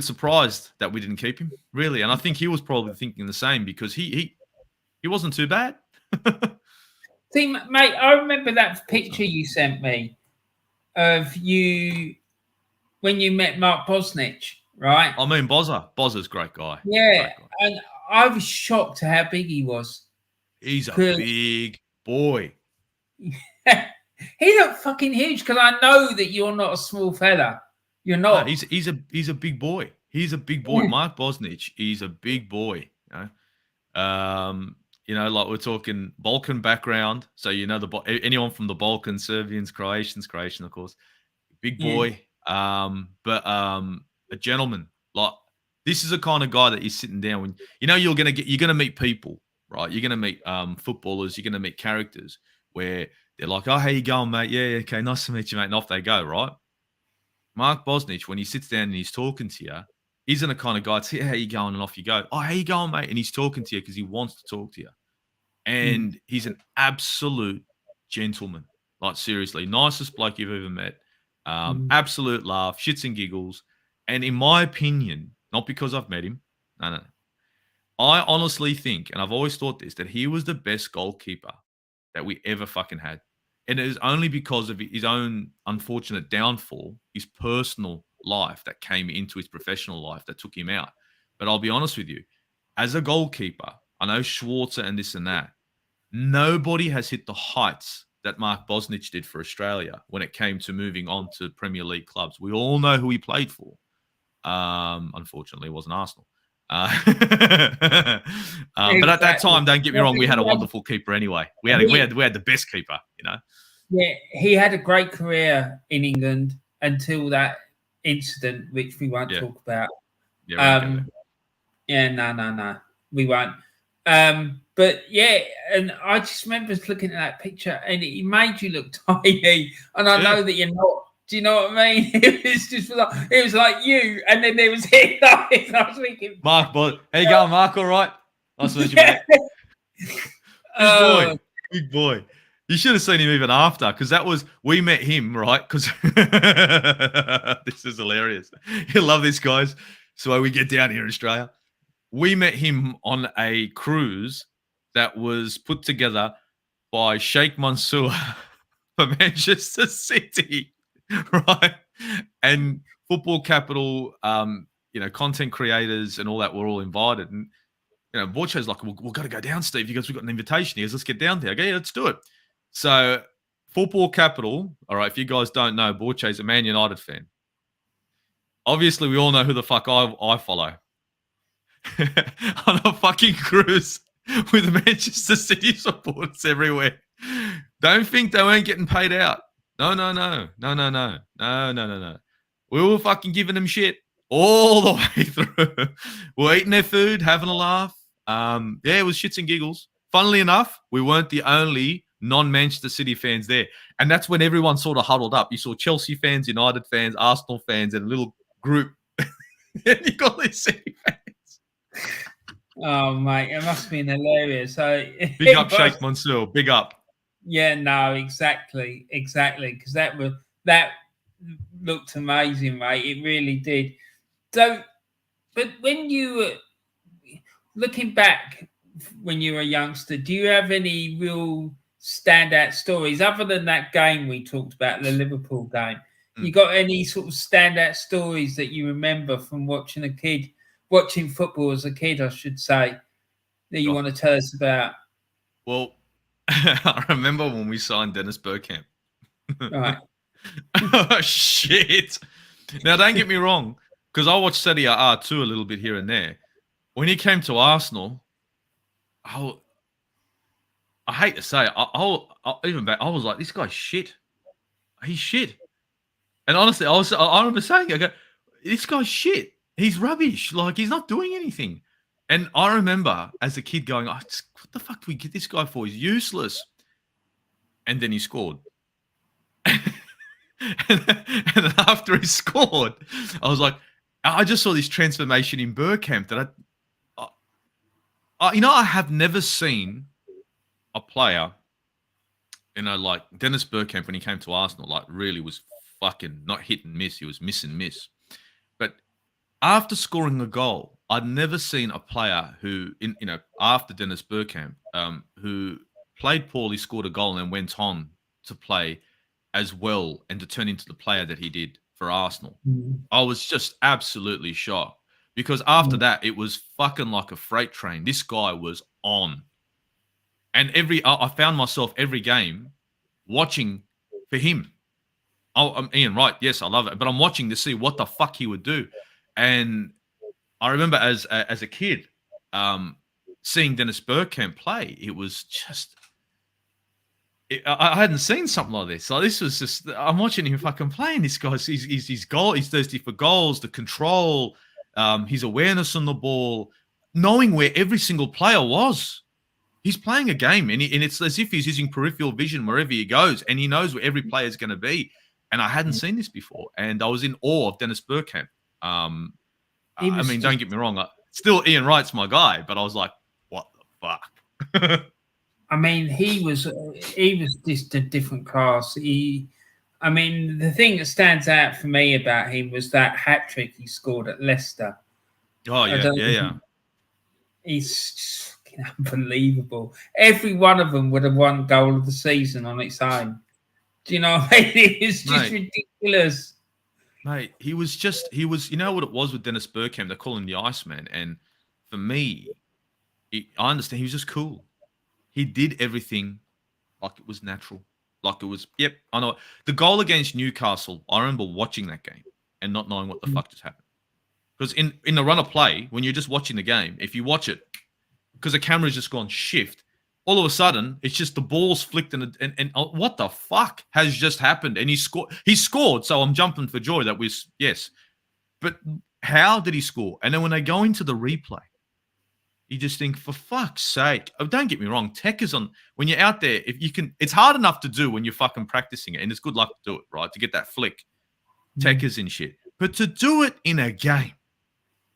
surprised that we didn't keep him, really. And I think he was probably thinking the same because he wasn't too bad. See, mate, I remember that picture you sent me of you when you met Mark Bosnich, right? I mean, Bozza's a great guy. Yeah, and I was shocked at how big he was. He's a big boy. He looked fucking huge because I know that you're not a small fella. You're not. No, he's a big boy. He's a big boy. Mark Bosnich, he's a big boy. Like we're talking Balkan background. So anyone from the Balkans, Serbians, Croatian, of course, big boy. But a gentleman. Like this is the kind of guy that you're sitting down when you're gonna meet people, right? You're gonna meet footballers. You're gonna meet characters where they're like, "Oh, how you going, mate? Yeah, okay, nice to meet you, mate." And off they go, right? Mark Bosnich, when he sits down and he's talking to you, isn't the kind of guy to say, "How you going?" and off you go. "Oh, how you going, mate?" And he's talking to you because he wants to talk to you. And he's an absolute gentleman. Like, seriously, nicest bloke you've ever met. Absolute laugh, shits and giggles. And in my opinion, not because I've met him, no. I honestly think, and I've always thought this, that he was the best goalkeeper that we ever fucking had. And it is only because of his own unfortunate downfall, his personal life that came into his professional life that took him out. But I'll be honest with you, as a goalkeeper, I know Schwarzer and this and that, nobody has hit the heights that Mark Bosnich did for Australia when it came to moving on to Premier League clubs. We all know who he played for. Unfortunately, it wasn't Arsenal. But at that time, don't get me wrong, we had a wonderful keeper anyway. We had the best keeper, Yeah, he had a great career in England until that incident, which we won't talk about. No, we won't. But yeah, and I just remember looking at that picture, and it made you look tiny. And I know that you're not. Do you know what I mean? It was like you, and then there was him. I was thinking, Mark, how you going, Mark? All right, nice to meet you, mate. Big boy. You should have seen him even after, because we met him, right? Because this is hilarious. You'll love this, guys. So we get down here in Australia. We met him on a cruise that was put together by Sheikh Mansour for Manchester City, right? And football capital, content creators and all that were all invited. And, Borche's like, we've got to go down, Steve. He goes, we've got an invitation. He goes, let's get down there. I go, yeah, let's do it. So football capital, all right, if you guys don't know, Borche's a Man United fan. Obviously, we all know who the fuck I follow. On a fucking cruise with Manchester City supporters everywhere. Don't think they weren't getting paid out. No. We were fucking giving them shit all the way through. We're eating their food, having a laugh. It was shits and giggles. Funnily enough, we weren't the only non-Manchester City fans there. And that's when everyone sort of huddled up. You saw Chelsea fans, United fans, Arsenal fans, and a little group. And you got these City fans. Oh, mate, it must have been hilarious. Big up, Sheikh Mansour. Big up. Yeah, no, exactly, because that looked amazing, mate. It really did. So, but when you were looking back when you were a youngster, do you have any real standout stories other than that game we talked about, the Liverpool game? You got any sort of standout stories that you remember from watching football as a kid, I should say, that you want to tell us about? Well, I remember when we signed Dennis Bergkamp. Right. Oh, shit. Now, don't get me wrong, because I watched Serie A too a little bit here and there. When he came to Arsenal, I hate to say it, I was like, this guy's shit. He's shit. And honestly, I remember saying, I go, this guy's shit. He's rubbish. Like, he's not doing anything. And I remember as a kid going, what the fuck do we get this guy for? He's useless. And then he scored. and then after he scored, I was like, I just saw this transformation in Bergkamp that I have never seen a player, like Dennis Bergkamp when he came to Arsenal, like really was fucking not hit and miss. He was miss and miss. But after scoring a goal, I'd never seen a player who, after Dennis Bergkamp, who played poorly, scored a goal, and then went on to play as well and to turn into the player that he did for Arsenal. I was just absolutely shocked because after that, it was fucking like a freight train. This guy was on. And I found myself every game watching for him. I'm Ian Wright. Yes, I love it. But I'm watching to see what the fuck he would do. And I remember as a kid seeing Dennis Bergkamp play, it was just... I hadn't seen something like this. So this was just... I'm watching him fucking playing. This guy, he's thirsty for goals, the control, his awareness on the ball, knowing where every single player was. He's playing a game, and it's as if he's using peripheral vision wherever he goes, and he knows where every player is going to be. And I hadn't seen this before, and I was in awe of Dennis Bergkamp. Don't get me wrong. Still, Ian Wright's my guy, but I was like, what the fuck? He was just a different class. The thing that stands out for me about him was that hat-trick he scored at Leicester. Oh, yeah. He's unbelievable. Every one of them would have won goal of the season on its own. Do you know what I mean? It was just ridiculous. Mate, he was, you know what it was with Dennis Bergkamp? They call him the Iceman. And for me, I understand he was just cool. He did everything like it was natural. Like it was, yep, I know. The goal against Newcastle, I remember watching that game and not knowing what the fuck just happened. Because in the run of play, when you're just watching the game, if you watch it, because the camera's just gone shift, all of a sudden, it's just the ball's flicked and what the fuck has just happened? And he scored, so I'm jumping for joy that was, yes. But how did he score? And then when they go into the replay, you just think, for fuck's sake. Oh, don't get me wrong, tech is on. When you're out there, if you can, it's hard enough to do when you're fucking practicing it, and it's good luck to do it, right? To get that flick. Tech is and shit. But to do it in a game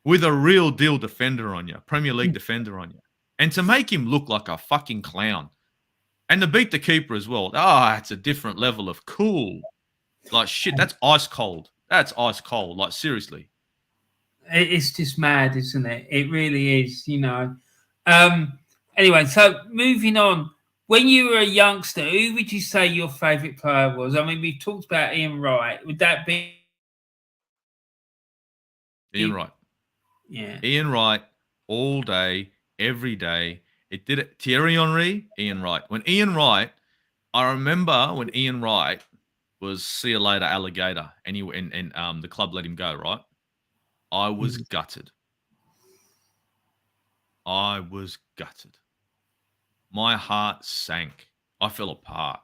with a real deal defender on you, Premier League defender on you, and to make him look like a fucking clown. And to beat the keeper as well. It's a different level of cool. Like, shit, that's ice cold. That's ice cold. Like, seriously. It's just mad, isn't it? It really is, Anyway, so moving on. When you were a youngster, who would you say your favourite player was? We've talked about Ian Wright. Would that be... Ian Wright. Yeah. Ian Wright, all day, every day. It did it. Thierry Henry, Ian Wright. I remember when Ian Wright was see you later alligator, and the club let him go, right? I was gutted. My heart sank. I fell apart.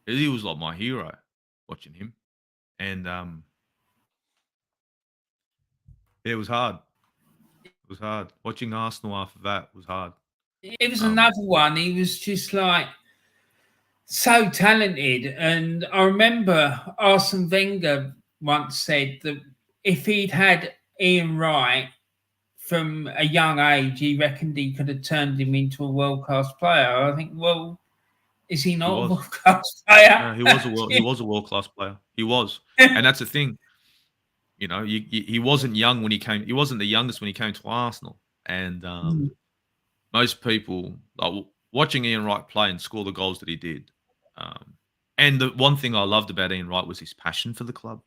He was like my hero watching him. And it was hard. It was hard. Watching Arsenal after that was hard. It was another one. He was just like so talented. And I remember Arsene Wenger once said that if he'd had Ian Wright from a young age, he reckoned he could have turned him into a world-class player. I think, well, is he not a world-class player? No, he was a world-class player. He was, and that's the thing. You know, he wasn't young when he came. He wasn't the youngest when he came to Arsenal, and most people like watching Ian Wright play and score the goals that he did. And the one thing I loved about Ian Wright was his passion for the club.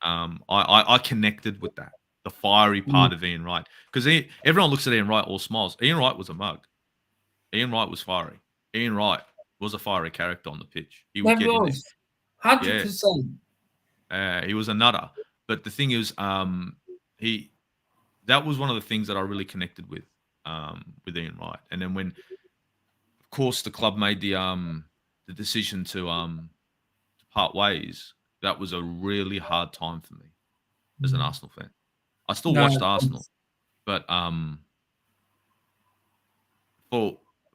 I connected with that, the fiery part of Ian Wright, because everyone looks at Ian Wright all smiles. Ian Wright was a mug. Ian Wright was fiery. Ian Wright was a fiery character on the pitch. He would get in there. 100%. He was a nutter. But the thing is, that was one of the things that I really connected with Ian Wright. And then when, of course, the club made the decision to part ways, that was a really hard time for me as an Arsenal fan. I still watched Arsenal, but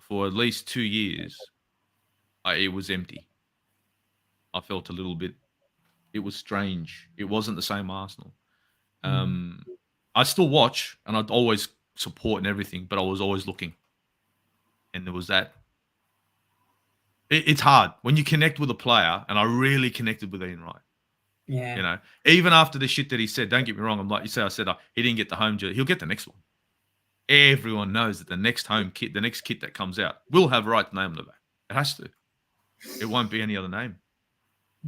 for at least 2 years, it was empty. I felt a little bit. It was strange. It wasn't the same Arsenal. I still watch, and I'd always support and everything, but I was always looking. And there was that. It's hard when you connect with a player, and I really connected with Ian Wright. Yeah. You know, even after the shit that he said, don't get me wrong. I'm like you said, he didn't get the home jersey. He'll get the next one. Everyone knows that the next kit that comes out will have Wright's name on the back. It has to. It won't be any other name.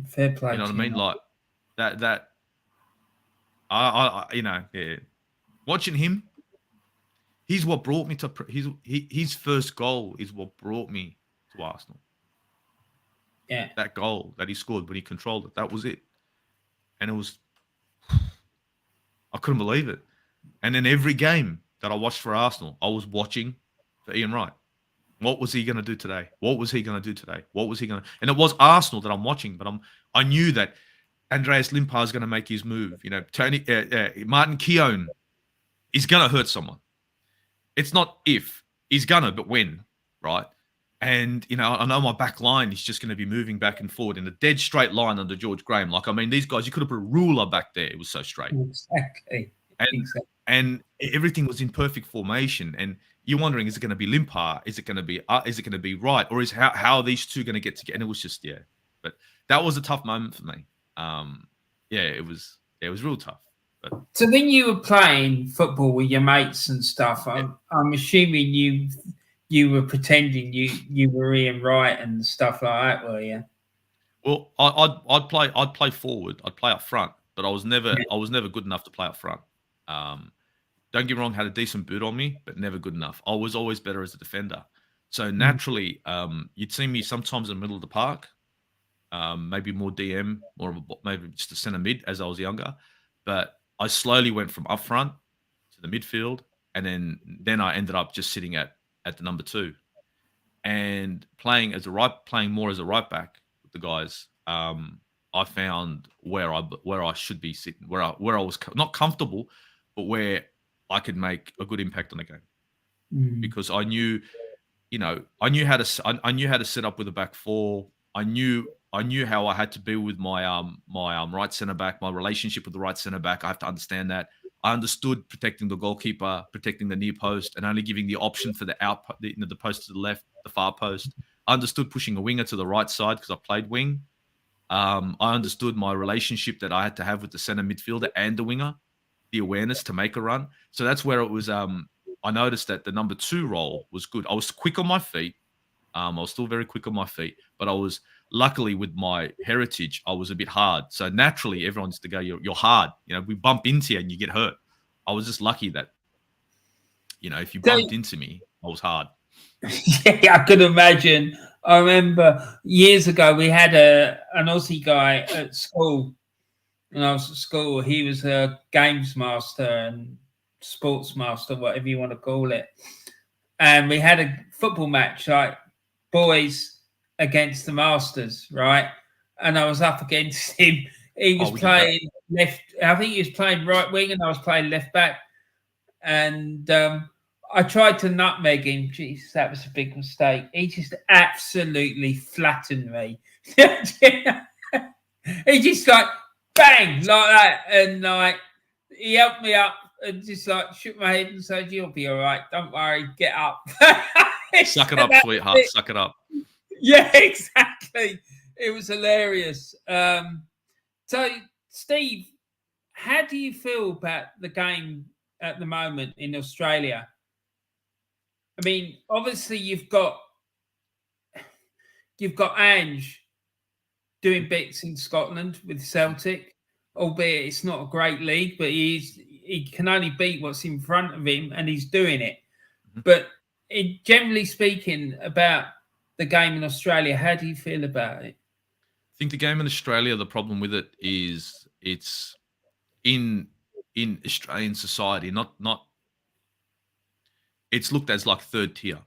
Fair play. You know what I mean? Like that. Yeah. Watching him, he's what brought me to. His first goal is what brought me to Arsenal. Yeah. That goal that he scored when he controlled it, that was it. And it was, I couldn't believe it. And then every game that I watched for Arsenal, I was watching for Ian Wright. What was he going to do today? What was he going to do today? What was he going to? And it was Arsenal that I'm watching, but I knew that Andreas Limpar is going to make his move. You know, Martin Keown is going to hurt someone. It's not if, he's going to, but when, right? And, you know, I know my back line is just going to be moving back and forward in a dead straight line under George Graham. Like, I mean, these guys, you could have put a ruler back there. It was so straight. Exactly. And everything was in perfect formation. And you're wondering, is it going to be Limpar? Is it going to be Wright? Or is how are these two going to get together? And it was just, yeah. But that was a tough moment for me. It was real tough. But so when you were playing football with your mates and stuff, I'm assuming you were pretending you were Ian Wright and stuff like that, were you? Well, I'd play forward. I'd play up front, but I was never good enough to play up front. Don't get me wrong, had a decent boot on me, but never good enough. I was always better as a defender. So naturally, you'd see me sometimes in the middle of the park, maybe more DM, maybe just a centre mid as I was younger. But I slowly went from up front to the midfield, and then I ended up just sitting at the number 2, and playing more as a right back with the guys. I found where I should be sitting, where I was not comfortable, but where I could make a good impact on the game, because I knew how to set up with a back 4. I knew how I had to be with my right centre back, my relationship with the right centre back. I have to understand that. I understood protecting the goalkeeper, protecting the near post, and only giving the option for the post to the left, the far post. I understood pushing a winger to the right side because I played wing. I understood my relationship that I had to have with the centre midfielder and the winger, the awareness to make a run. So that's where it was. I noticed that the number 2 role was good. I was quick on my feet. I was still very quick on my feet, but I was luckily with my heritage, I was a bit hard. So naturally, everyone used to go, "You're hard." You know, we bump into you and you get hurt. I was just lucky that, you know, if you bumped into me, I was hard. Yeah, I could imagine. I remember years ago we had an Aussie guy at school. When I was at school, he was a games master and sports master, whatever you want to call it. And we had a football match, like boys against the masters, right? And I was up against him. He was playing left. I think he was playing right wing, and I was playing left back. And I tried to nutmeg him. Jeez, that was a big mistake. He just absolutely flattened me. He just like bang like that, and like he helped me up and just like shook my head and said, "You'll be all right. Don't worry. Get up." Suck it up, sweetheart. Suck it up. Yeah, exactly. It was hilarious. So, Steve, how do you feel about the game at the moment in Australia? I mean, obviously you've got Ange doing bits in Scotland with Celtic, albeit it's not a great league, but he can only beat what's in front of him, and he's doing it. Mm-hmm. But generally speaking, about the game in Australia, how do you feel about it? I think the game in Australia, the problem with it is it's in Australian society, not it's looked as like third tier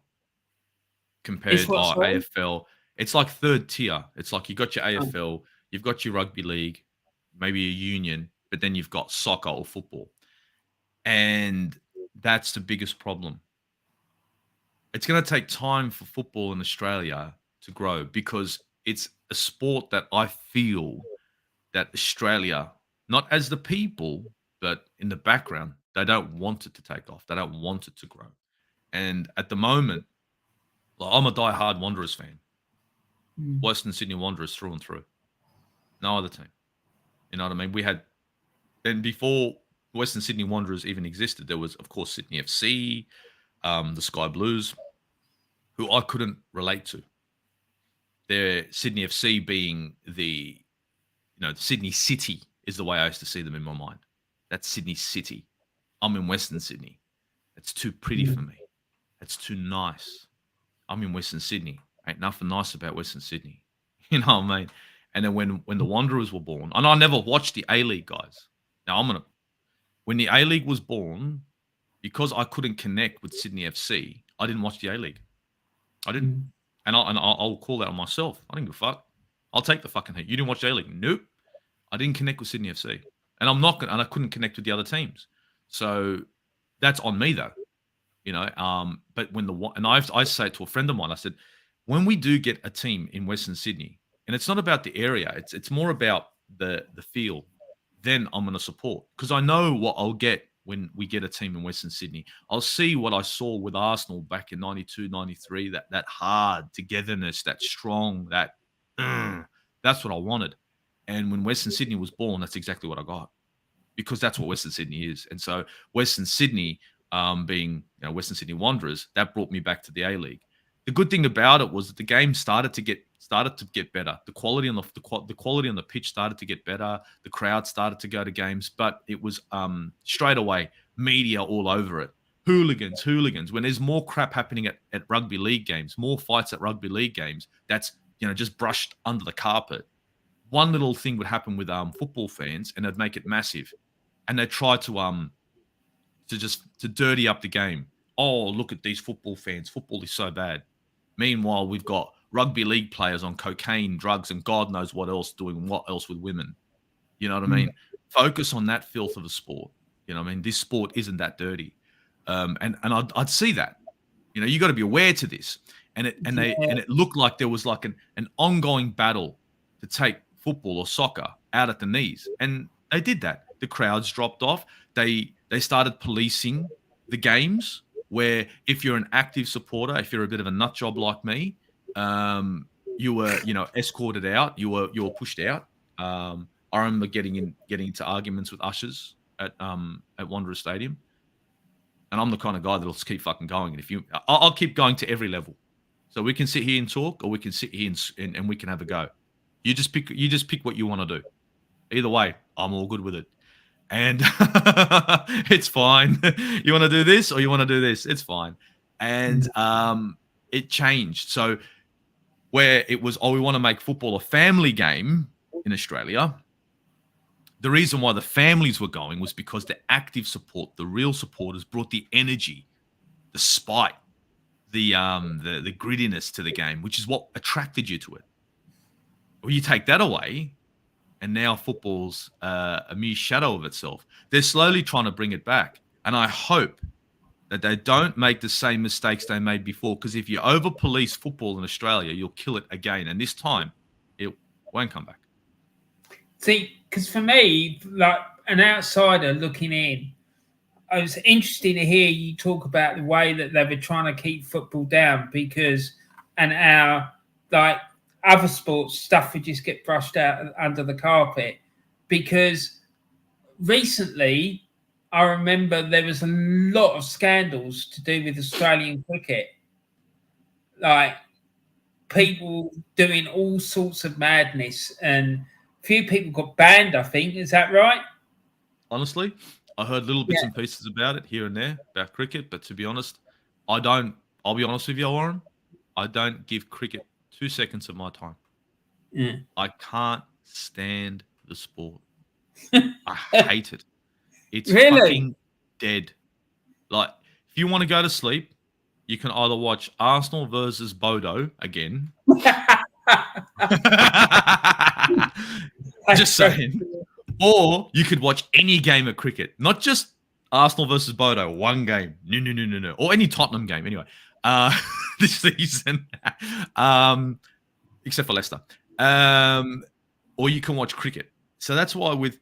compared to AFL. It's like third tier. It's like you got your AFL, you've got your rugby league, maybe a union, but then you've got soccer or football. And that's the biggest problem. It's going to take time for football in Australia to grow because it's a sport that I feel that Australia, not as the people, but in the background, they don't want it to take off. They don't want it to grow. And at the moment, I'm a die-hard Wanderers fan. Western Sydney Wanderers through and through. No other team. You know what I mean? We had, then before Western Sydney Wanderers even existed, there was, of course, Sydney FC, the Sky Blues, who I couldn't relate to. Their Sydney FC being the Sydney City is the way I used to see them in my mind. That's Sydney City. I'm in Western Sydney. It's too pretty for me. It's too nice. I'm in Western Sydney. Ain't nothing nice about Western Sydney. You know what I mean? And then when the Wanderers were born, and I never watched the A-League, guys. Now when the A-League was born, because I couldn't connect with Sydney FC, I didn't watch the A-League. I didn't. And I'll call that on myself. I didn't give a fuck. I'll take the fucking heat. You didn't watch the A-League? Nope. I didn't connect with Sydney FC. And I couldn't connect with the other teams. So that's on me though. But I say it to a friend of mine, I said, when we do get a team in Western Sydney, and it's not about the area, it's more about the feel, then I'm going to support. Because I know what I'll get when we get a team in Western Sydney. I'll see what I saw with Arsenal back in 92, 93, that hard togetherness, that strong, that's what I wanted. And when Western Sydney was born, that's exactly what I got. Because that's what Western Sydney is. And so Western Sydney, being Western Sydney Wanderers, that brought me back to the A-League. The good thing about it was that the game started to get better. The quality on the pitch started to get better. The crowd started to go to games, but it was straight away media all over it. Hooligans. When there's more crap happening at rugby league games, more fights at rugby league games, that's just brushed under the carpet. One little thing would happen with football fans, and they'd make it massive, and they try to dirty up the game. Oh, look at these football fans. Football is so bad. Meanwhile, we've got rugby league players on cocaine, drugs, and God knows what else, doing what else with women. You know what I mean? Focus on that filth of a sport. You know what I mean? This sport isn't that dirty. And I'd see that. You got to be aware to this. And it looked like there was like an ongoing battle to take football or soccer out at the knees. And they did that. The crowds dropped off. They started policing the games, where if you're an active supporter, if you're a bit of a nut job like me, you were, escorted out. You were pushed out. I remember getting into arguments with ushers at Wanderers Stadium, and I'm the kind of guy that'll keep fucking going. And I'll keep going to every level. So we can sit here and talk, or we can sit here and we can have a go. You just pick what you want to do. Either way, I'm all good with it. And it's fine. You want to do this or you want to do this? It's fine. And it changed. So where it was, we want to make football a family game in Australia, the reason why the families were going was because the active support, the real supporters, brought the energy, the spite, the grittiness to the game, which is what attracted you to it. Well, you take that away, and now football's a mere shadow of itself. They're slowly trying to bring it back. And I hope that they don't make the same mistakes they made before, because if you over-police football in Australia, you'll kill it again. And this time, it won't come back. See, because for me, like an outsider looking in, it was interesting to hear you talk about the way that they were trying to keep football down and our like other sports stuff would just get brushed out under the carpet because recently I remember there was a lot of scandals to do with Australian cricket, like people doing all sorts of madness, and a few people got banned. I think is that right? Honestly, I heard little bits and pieces about it here and there about cricket, but to be honest, I don't. I'll be honest with you, Warren. I don't give cricket 2 seconds of my time. Yeah. I can't stand the sport. I hate it. It's Really? fucking dead. Like, if you want to go to sleep, you can either watch Arsenal versus Bodo again. Just saying. Or you could watch any game of cricket, not just Arsenal versus Bodo, one game. No. Or any Tottenham game, anyway. This season. Except for Leicester. Or you can watch cricket. So that's why with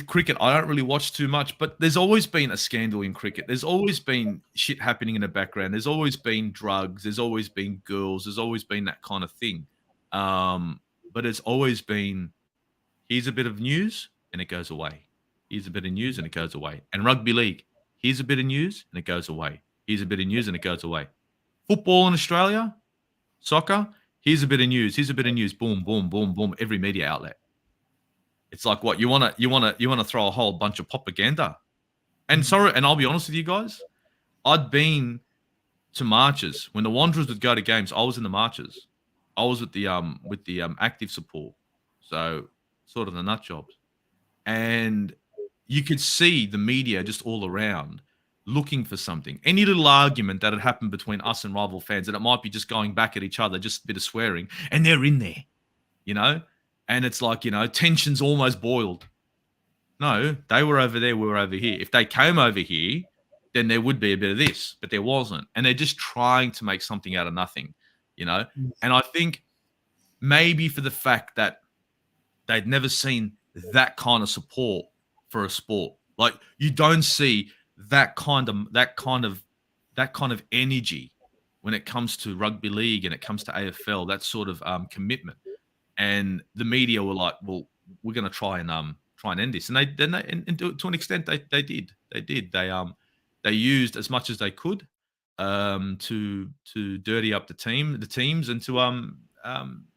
cricket, I don't really watch too much, but there's always been a scandal in cricket. There's always been shit happening in the background. There's always been drugs. There's always been girls. There's always been that kind of thing. But it's always been, here's a bit of news and it goes away. Here's a bit of news and it goes away. And rugby league, here's a bit of news and it goes away. Here's a bit of news and it goes away. Football in Australia, soccer, here's a bit of news. Here's a bit of news. Boom, boom, boom, boom. Every media outlet. It's like what you want to throw a whole bunch of propaganda. And sorry, and I'll be honest with you guys, I'd been to marches when the Wanderers would go to games. I was in the marches. I was with the active support, so sort of the nut jobs, and you could see the media just all around looking for something. Any little argument that had happened between us and rival fans, and it might be just going back at each other, just a bit of swearing, and they're in there, you know. And it's like, you know, tension's almost boiled. No, they were over there, we were over here. If they came over here, then there would be a bit of this, but there wasn't. And they're just trying to make something out of nothing, you know? And I think maybe for the fact that they'd never seen that kind of support for a sport. Like, you don't see that kind of energy when it comes to rugby league and it comes to AFL, that sort of commitment. And the media were like, "Well, we're going to try and end this," and to an extent they did. They used as much as they could to dirty up the teams, and to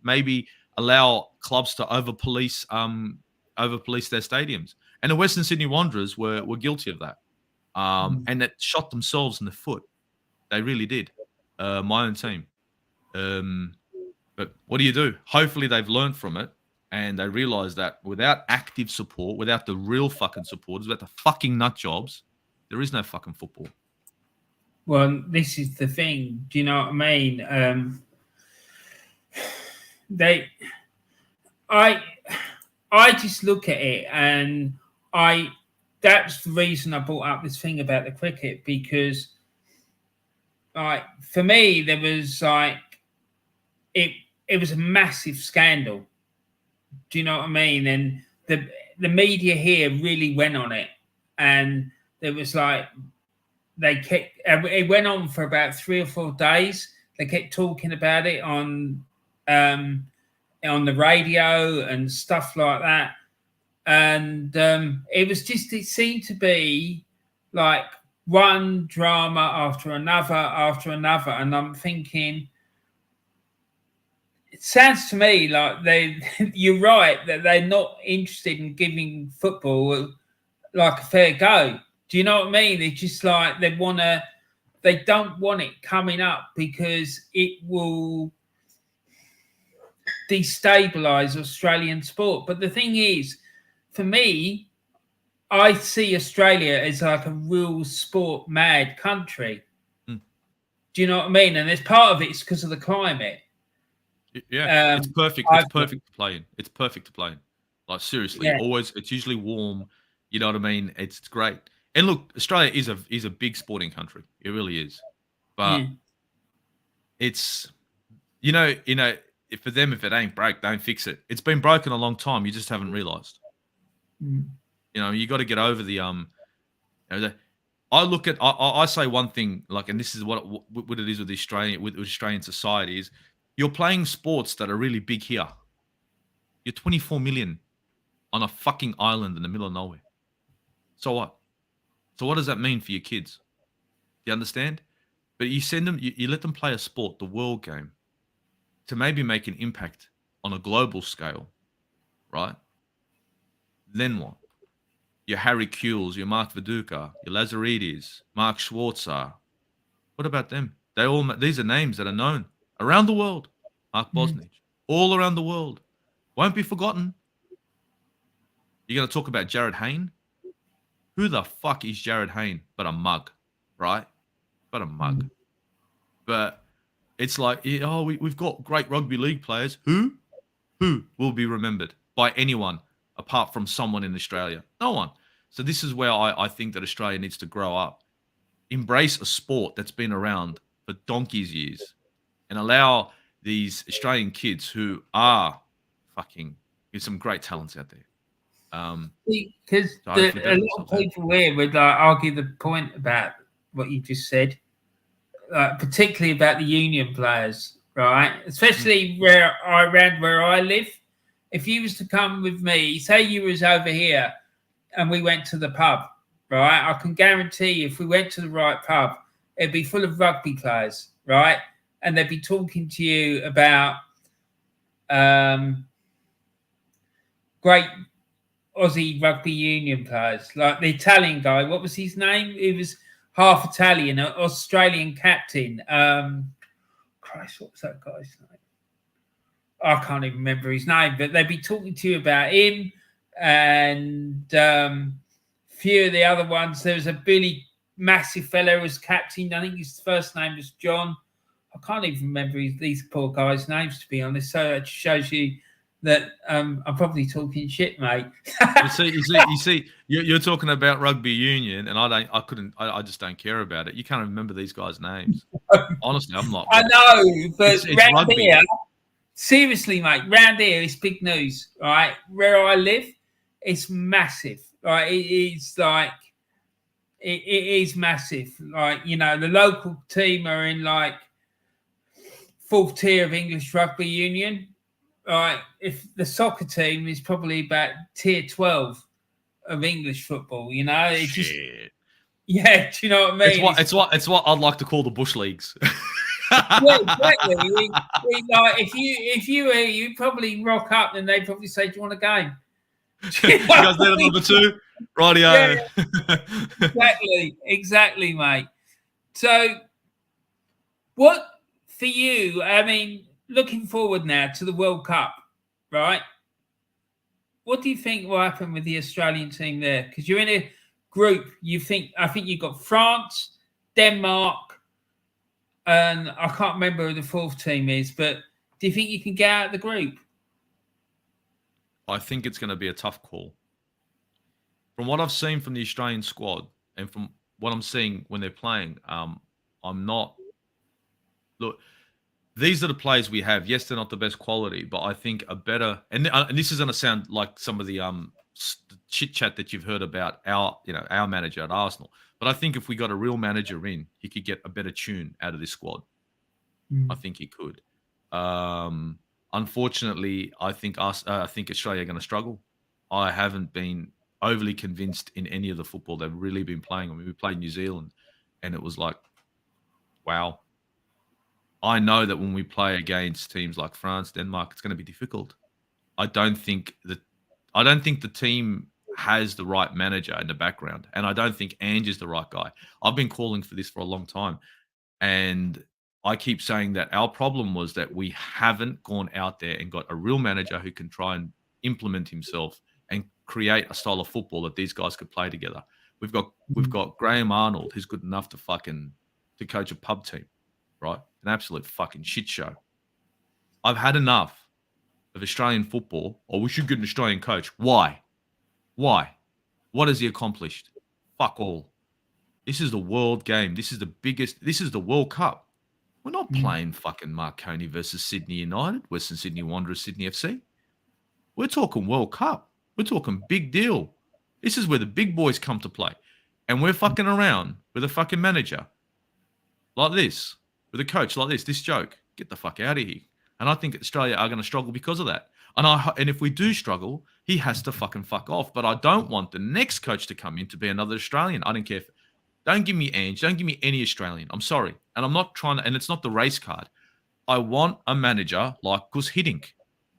maybe allow clubs to over police their stadiums. And the Western Sydney Wanderers were guilty of that, and that shot themselves in the foot. They really did. My own team. But what do you do? Hopefully they've learned from it and they realize that without active support, without the real fucking supporters, without the fucking nut jobs, there is no fucking football. Well, this is the thing. Do you know what I mean? I just look at it and that's the reason I brought up this thing about the cricket, because like for me there was like it was a massive scandal. Do you know what I mean? And the media here really went on it, and there was like it went on for about 3 or 4 days. They kept talking about it on the radio and stuff like that, and it seemed to be like one drama after another, and I'm thinking, it sounds to me like you're right that they're not interested in giving football like a fair go. Do you know what I mean? It's just like they don't want it coming up because it will destabilize Australian sport. But the thing is, for me, I see Australia as like a real sport mad country. Do you know what I mean? And there's part of it's because of the climate. Yeah, it's perfect. It's perfect to play in. It's perfect to play in. Like, seriously, always. It's usually warm. You know what I mean? It's great. And look, Australia is a big sporting country. It really is. But it's, you know, for them, if it ain't broke, don't fix it. It's been broken a long time. You just haven't realised. You know, you got to get over the You know, I look at, I say one thing, like, and this is what it is with Australian society is, you're playing sports that are really big here. You're 24 million on a fucking island in the middle of nowhere. So what? So what does that mean for your kids? Do you understand? But you send them, you let them play a sport, the world game, to maybe make an impact on a global scale, right? Then what? Your Harry Kuehls, your Mark Viduka, your Lazaridis, Mark Schwarzer. What about them? These are names that are known around the world. Mark Bosnich, all around the world. Won't be forgotten. You're going to talk about Jared Hayne? Who the fuck is Jared Hayne but a mug, right? But a mug. But it's like, we've got great rugby league players. Who will be remembered by anyone apart from someone in Australia? No one. So this is where I think that Australia needs to grow up. Embrace a sport that's been around for donkey's years and allow these Australian kids who are there's some great talents out there. Because a lot of people here would argue the point about what you just said, particularly about the union players, right? Especially around where I live. If you was to come with me, say you was over here and we went to the pub, right? I can guarantee you if we went to the right pub, it'd be full of rugby players, right? And they'd be talking to you about great Aussie rugby union players, like the Italian guy. What was his name? He was half Italian, an Australian captain. Christ, what was that guy's name? I can't even remember his name, but they'd be talking to you about him and few of the other ones. There was a really massive fellow who was captain. I think his first name was John. I can't even remember these poor guys' names, to be honest. So it shows you that I'm probably talking shit, mate. you see, you're talking about rugby union, and I just don't care about it. You can't remember these guys' names. Honestly, I'm not. I know, but it's round here, seriously, mate, round here, it's big news, right? Where I live, it's massive. Right? It is massive. Like, you know, the local team are in like 4th tier of English rugby union. Right, if the soccer team is probably about tier 12 of English football, you know, it's just, yeah, do you know what I mean? It's what I'd like to call the bush leagues. Yeah, exactly. Like, if you were, you'd probably rock up and they'd probably say, "Do you want a game?" You guys need a number 2, rightio. Yeah, exactly, mate. So, what for you? I mean, looking forward now to the World Cup, right? What do you think will happen with the Australian team there? Because you're in a group. I think you've got France, Denmark, and I can't remember who the 4th team is. But do you think you can get out of the group? I think it's going to be a tough call. From what I've seen from the Australian squad and from what I'm seeing when they're playing, I'm not. Look. These are the players we have. Yes, they're not the best quality, but I think a better and this is going to sound like some of the chit chat that you've heard about our manager at Arsenal. But I think if we got a real manager in, he could get a better tune out of this squad. I think he could. Unfortunately, I think Australia are going to struggle. I haven't been overly convinced in any of the football they've really been playing. I mean, we played New Zealand, and it was like, wow. I know that when we play against teams like France, Denmark, it's going to be difficult. I don't think the team has the right manager in the background, and I don't think Ange is the right guy. I've been calling for this for a long time, and I keep saying that our problem was that we haven't gone out there and got a real manager who can try and implement himself and create a style of football that these guys could play together. We've got Graham Arnold, who's good enough to coach a pub team. Right? An absolute fucking shit show. I've had enough of Australian football, or we should get an Australian coach. Why? What has he accomplished? Fuck all. This is the world game. This is the biggest. This is the World Cup. We're not playing fucking Marconi versus Sydney United, Western Sydney Wanderers, Sydney FC. We're talking World Cup. We're talking big deal. This is where the big boys come to play. and we're fucking around with a fucking manager like this, with a coach like this joke, get the fuck out of here. And I think Australia are going to struggle because of that. And if we do struggle, he has to fucking fuck off. But I don't want the next coach to come in to be another Australian. I don't care. Don't give me Ange. Don't give me any Australian. I'm sorry. And I'm not trying to, and it's not the race card. I want a manager like Gus Hiddink.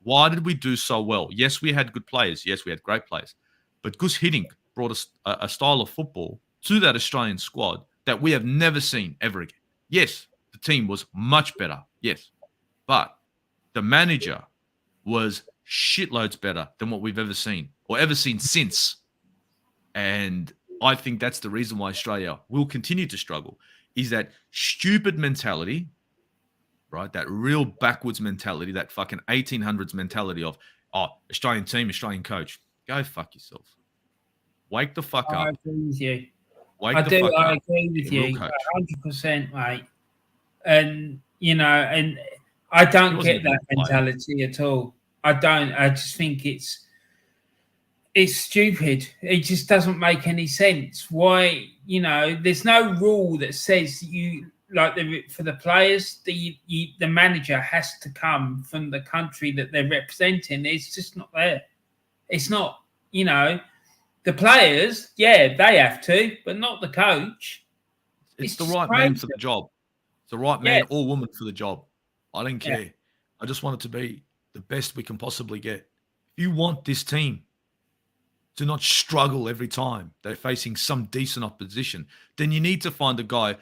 Why did we do so well? Yes, we had good players. Yes, we had great players. But Gus Hiddink brought a style of football to that Australian squad that we have never seen ever again. Yes, the team was much better. Yes. But the manager was shitloads better than what we've ever seen or ever seen since. And I think that's the reason why Australia will continue to struggle, is that stupid mentality, right? That real backwards mentality, that fucking 1800s mentality of, Australian team, Australian coach. Go fuck yourself. Wake the fuck up. I agree with you. I agree with you 100%, mate. And, and I don't get that mentality at all. I don't. I just think it's stupid. It just doesn't make any sense. Why, there's no rule that says for the players, the manager has to come from the country that they're representing. It's just not there. It's not, the players, yeah, they have to, but not the coach. It's the right man for the job. It's the right man or woman for the job. I don't care. Yeah. I just want it to be the best we can possibly get. If you want this team to not struggle every time they're facing some decent opposition, then you need to find a guy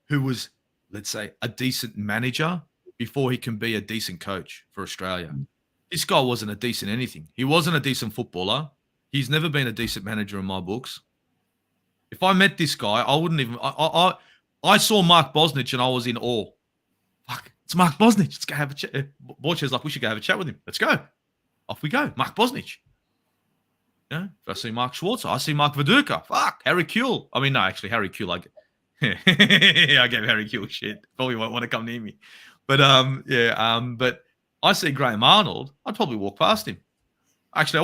who was, let's say, a decent manager before he can be a decent coach for Australia. This guy wasn't a decent anything. He wasn't a decent footballer. He's never been a decent manager in my books. If I met this guy, I wouldn't even... I saw Mark Bosnich and I was in awe. Fuck, it's Mark Bosnich. Let's go have a chat. Borcher's like, we should go have a chat with him. Let's go. Off we go. Mark Bosnich. If I see Mark Schwarzer, I see Mark Viduka. Fuck, Harry Kuehl. I mean, no, actually, Harry Kuehl, I gave Harry Kuehl shit. Probably won't want to come near me. But, but I see Graham Arnold, I'd probably walk past him. Actually, I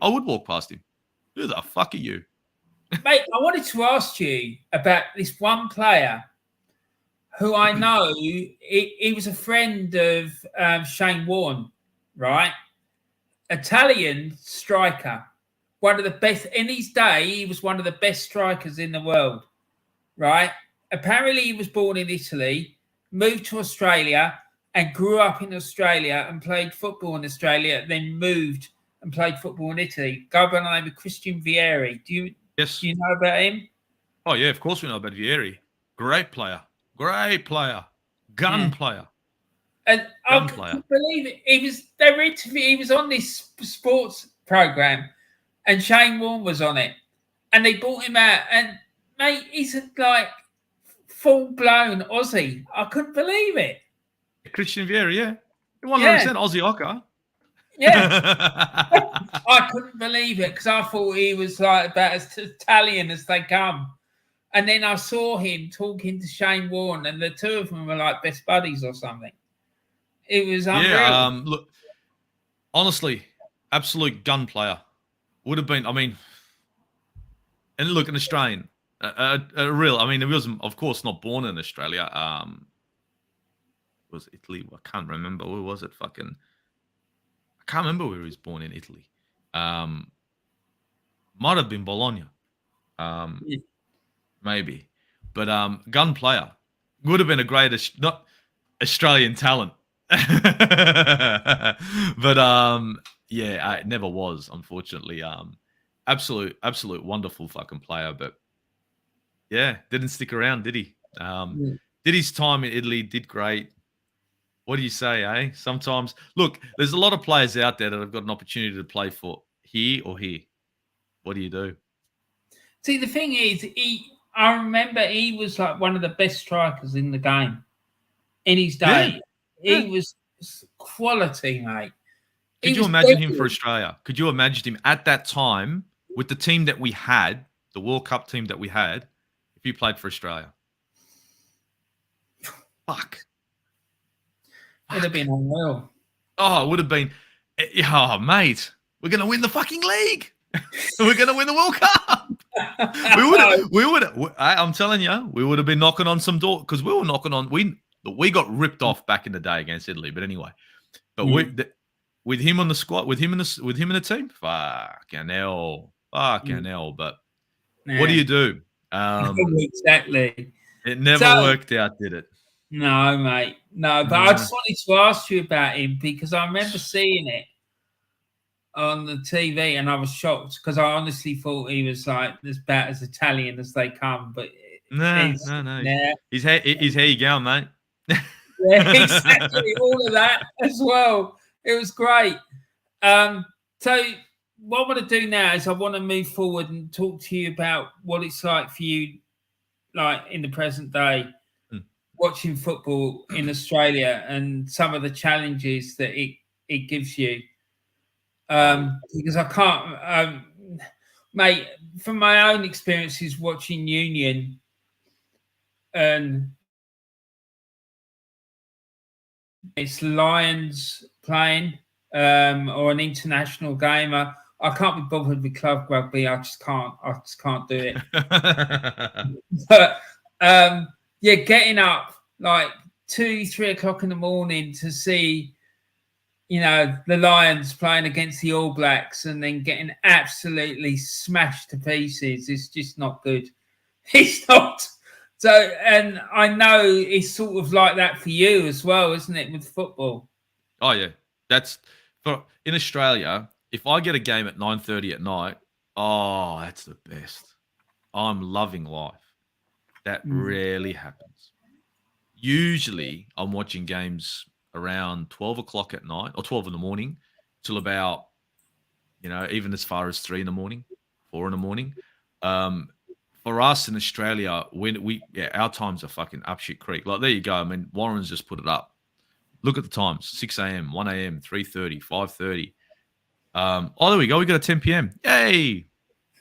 would walk past him. Who the fuck are you? Mate, I wanted to ask you about this one player who I know, he was a friend of Shane Warne, right? Italian striker. One of the best, in his day, he was one of the best strikers in the world, right? Apparently, he was born in Italy, moved to Australia, and grew up in Australia and played football in Australia, then moved and played football in Italy. Guy by the name of Christian Vieri. Do you know about him? Oh, yeah, of course we know about Vieri. Great player. Gun player. And I couldn't believe it. He was on this sports program and Shane Warne was on it. And they brought him out and, mate, he's like full-blown Aussie. I couldn't believe it. Christian Vieri, yeah. 100% Aussie Ocker. Yeah. I couldn't believe it because I thought he was like about as Italian as they come. And then I saw him talking to Shane Warne and the two of them were like best buddies or something. It was unreal. Yeah, look, honestly, absolute gun player. Would have been, I mean, and look, an Australian, a real, I mean, he was, of course, not born in Australia. It was Italy. I can't remember. Where was it? I can't remember where he was born in Italy. Might have been Bologna. Maybe. But gun player. Would have been a great not Australian talent. But it never was, unfortunately. Absolute wonderful fucking player. But yeah, didn't stick around, did he? Did his time in Italy, did great. What do you say, eh? Sometimes, look, there's a lot of players out there that have got an opportunity to play for here or here. What do you do? See, the thing is, I remember he was like one of the best strikers in the game in his day. Yeah. He was quality, mate. Could you imagine him for Australia? Could you imagine him at that time with the team that we had, the World Cup team that we had, if he played for Australia? Fuck. It would have been unreal. Oh, it would have been. Oh, mate, we're going to win the fucking league. We're going to win the World Cup. I'm telling you, we would have been knocking on some door because we were knocking on. We got ripped off back in the day against Italy, but anyway. But with him on the squad, with him in the team, fucking hell. But what do you do? Exactly. It never worked out, did it? No, mate. No, but I just wanted to ask you about him because I remember seeing it on the TV and I was shocked because I honestly thought he was like as bad as Italian as they come. But no. Yeah. He's how you going, mate? Yeah, exactly. All of that as well. It was great. So what I want to do now is I want to move forward and talk to you about what it's like for you, like in the present day, watching football in Australia and some of the challenges that it gives you. Because I can't, mate, from my own experiences watching Union and it's Lions playing or an international game. I can't be bothered with club rugby. I just can't do it. But getting up like 2-3 o'clock in the morning to see, the Lions playing against the All Blacks and then getting absolutely smashed to pieces is just not good. It's not. So, and I know it's sort of like that for you as well, isn't it, with football? Oh, yeah. That's in Australia, if I get a game at 9:30 at night, that's the best. I'm loving life. That rarely happens. Usually, I'm watching games around 12 o'clock at night or 12 in the morning till about, even as far as 3 in the morning, 4 in the morning. For us in Australia, when our times are fucking up shit creek. Like, there you go. I mean, Warren's just put it up. Look at the times: 6 a.m., 1 a.m., 3:30, 5:30. There we go. We got a 10 p.m. Yay!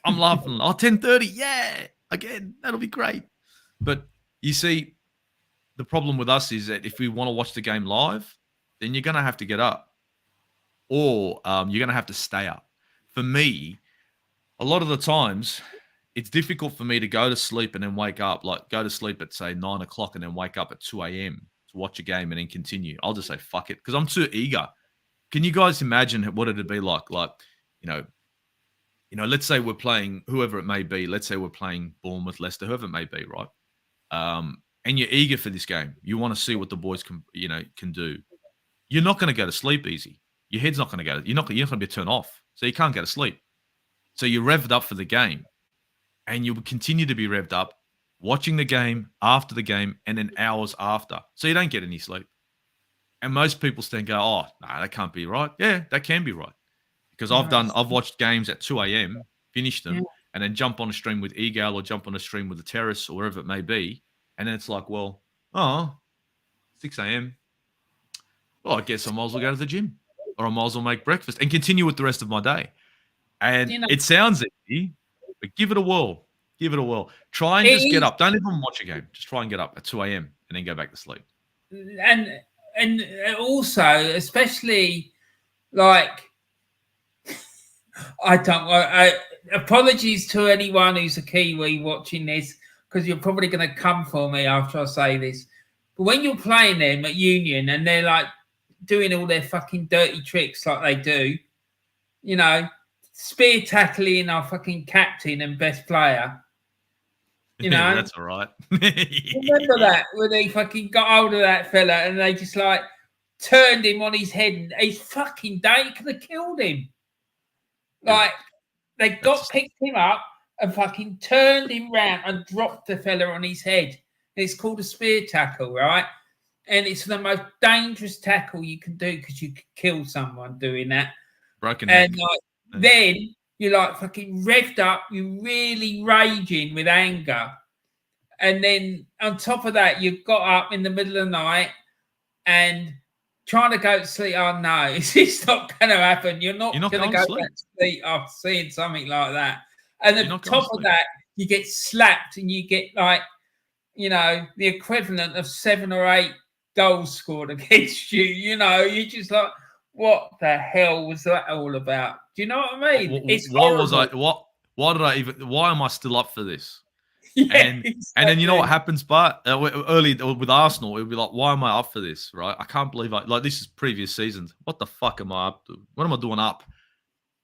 I'm laughing. 10:30. Yeah, again, that'll be great. But you see, the problem with us is that if we want to watch the game live, then you're going to have to get up, or you're going to have to stay up. For me, a lot of the times, it's difficult for me to go to sleep and then wake up, like go to sleep at, say, 9 o'clock and then wake up at 2 a.m. to watch a game and then continue. I'll just say, fuck it, because I'm too eager. Can you guys imagine what it'd be like? Like, let's say we're playing whoever it may be. Let's say we're playing Bournemouth, Leicester, whoever it may be, right? And you're eager for this game. You want to see what the boys can do. You're not going to go to sleep easy. Your head's not going to go. You're not going to be turned off, so you can't go to sleep. So you're revved up for the game. And you will continue to be revved up, watching the game, after the game, and then hours after. So you don't get any sleep. And most people stand and go, that can't be right. Yeah, that can be right. Because I've watched games at 2 a.m., finished them, and then jump on a stream with Egal or jump on a stream with the Terrace or wherever it may be. And then it's like, 6 a.m. Well, I guess I might as well go to the gym. Or I might as well make breakfast and continue with the rest of my day. And it sounds easy, but give it a whirl. Give it a whirl. Try and just get up. Don't even watch a game. Just try and get up at 2 a.m. and then go back to sleep. And also, especially like, apologies to anyone who's a Kiwi watching this, because you're probably going to come for me after I say this. But when you're playing them at Union and they're like doing all their fucking dirty tricks like they do, spear tackling our fucking captain and best player. That's all right. Remember that when they fucking got hold of that fella and they just like turned him on his head and he's fucking dead. Could have killed him. Like they picked him up and fucking turned him round and dropped the fella on his head. And it's called a spear tackle, right? And it's the most dangerous tackle you can do because you could kill someone doing that. Broken and neck. Then you're like fucking revved up, you're really raging with anger. And then on top of that, you've got up in the middle of the night and trying to go to sleep. Oh, no, it's not going to happen. You're not going to go back to sleep after seeing something like that. And on top of that, you get slapped and you get like, the equivalent of 7 or 8 goals scored against you. You're just like, what the hell was that all about? Do you know what I mean? It's Why horrible. was I? Why did I even? Why am I still up for this? Yeah, And then you know what exactly. happens, but early with Arsenal, it would be like, why am I up for this? Right? I can't believe this is previous seasons. What the fuck am I up to? What am I doing up?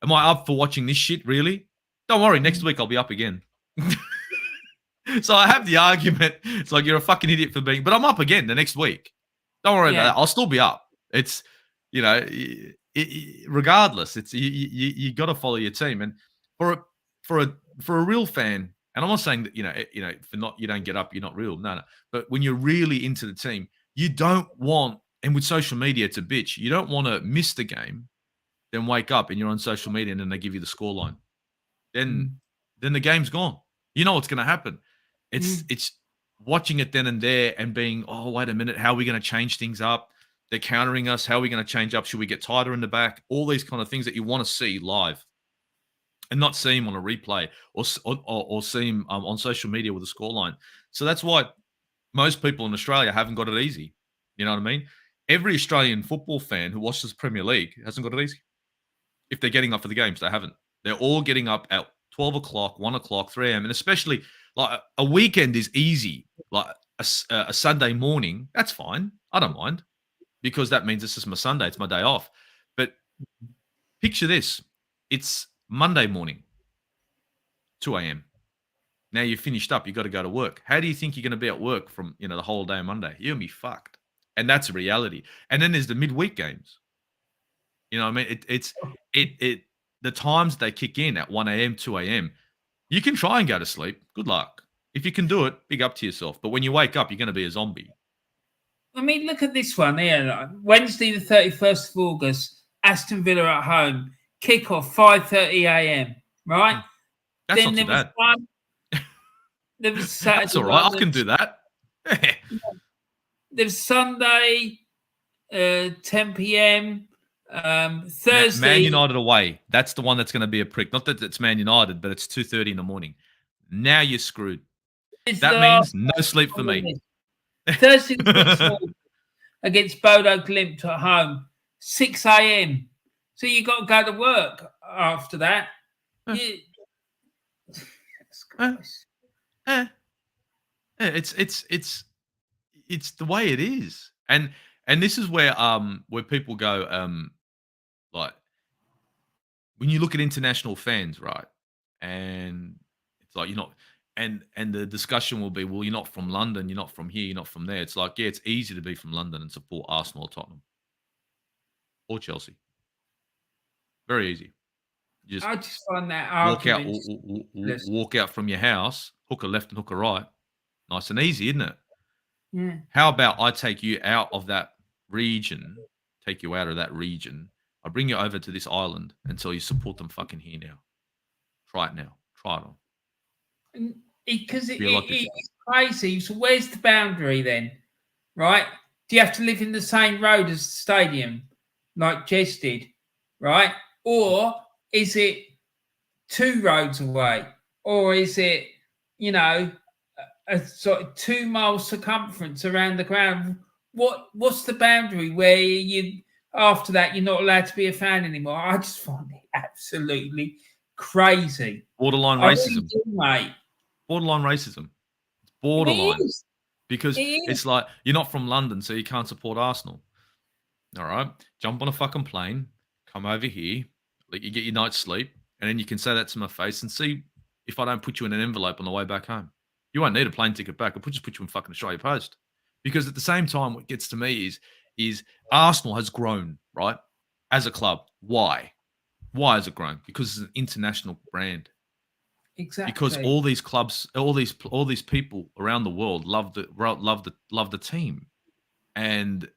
Am I up for watching this shit? Really? Don't worry, next week I'll be up again. So I have the argument. It's like you're a fucking idiot for being, but I'm up again the next week. Don't worry about that. I'll still be up. It's regardless. It's you got to follow your team, and for a real fan. And I'm not saying that for not you don't get up, you're not real. No. But when you're really into the team, you don't want. And with social media, it's a bitch. You don't want to miss the game, then wake up and you're on social media and then they give you the scoreline. Then the game's gone. You know what's going to happen. It's watching it then and there and being, oh, wait a minute, how are we going to change things up? They're countering us. How are we going to change up? Should we get tighter in the back? All these kind of things that you want to see live and not see him on a replay or see him on social media with a scoreline. So that's why most people in Australia haven't got it easy. You know what I mean? Every Australian football fan who watches Premier League hasn't got it easy. If they're getting up for the games, they haven't. They're all getting up at 12 o'clock, 1 o'clock, 3 a.m. And especially like a weekend is easy. Like a Sunday morning, that's fine. I don't mind because that means it's just my Sunday. It's my day off. But picture this. It's Monday morning, 2 a.m. Now you're finished up. You got to go to work. How do you think you're going to be at work from the whole day on Monday? You're going to be fucked. And that's a reality. And then there's the midweek games. You know what I mean? It's the times they kick in at 1 a.m., 2 a.m., you can try and go to sleep. Good luck. If you can do it, big up to yourself. But when you wake up, you're going to be a zombie. I mean, look at this one here. Wednesday, the 31st of August, Aston Villa at home. Kick-off, 5:30 a.m., right? That's then not too bad. There was Saturday. That's all right. I can do that. There's Sunday, 10 p.m., Thursday. Man United away. That's the one that's going to be a prick. Not that it's Man United, but it's 2:30 in the morning. Now you're screwed. That means no sleep for me. Thursday against Bodo Glimt at home, 6 a.m. So you got to go to work after that. It's the way it is, and this is where people go like when you look at international fans, right? And it's like you're not, and the discussion will be, well, you're not from London, you're not from here, you're not from there. It's like, yeah, it's easy to be from London and support Arsenal or Tottenham or Chelsea. Very easy. I just find that argument. Walk out from your house, hook a left and hook a right. Nice and easy, isn't it? Yeah. How about I take you out of that region, I bring you over to this island and tell you support them fucking here now. Try it now. Try it on. Because it's crazy. So where's the boundary then? Right? Do you have to live in the same road as the stadium, like Jez did? Right? Or is it 2 roads away? Or is it, a sort of 2 mile circumference around the ground? What's the boundary where after that you're not allowed to be a fan anymore? I just find it absolutely crazy. Borderline racism. Really do, mate. Borderline racism. It's borderline. It is. Because it's like you're not from London, so you can't support Arsenal. All right? Jump on a fucking plane, come over here, let you get your night's sleep, and then you can say that to my face and see if I don't put you in an envelope on the way back home. You won't need a plane ticket back. I'll just put you in fucking Australia Post. Because at the same time, what gets to me is Arsenal has grown, right? As a club. Why? Why has it grown? Because it's an international brand. Exactly. Because all these clubs, all these people around the world love the team, and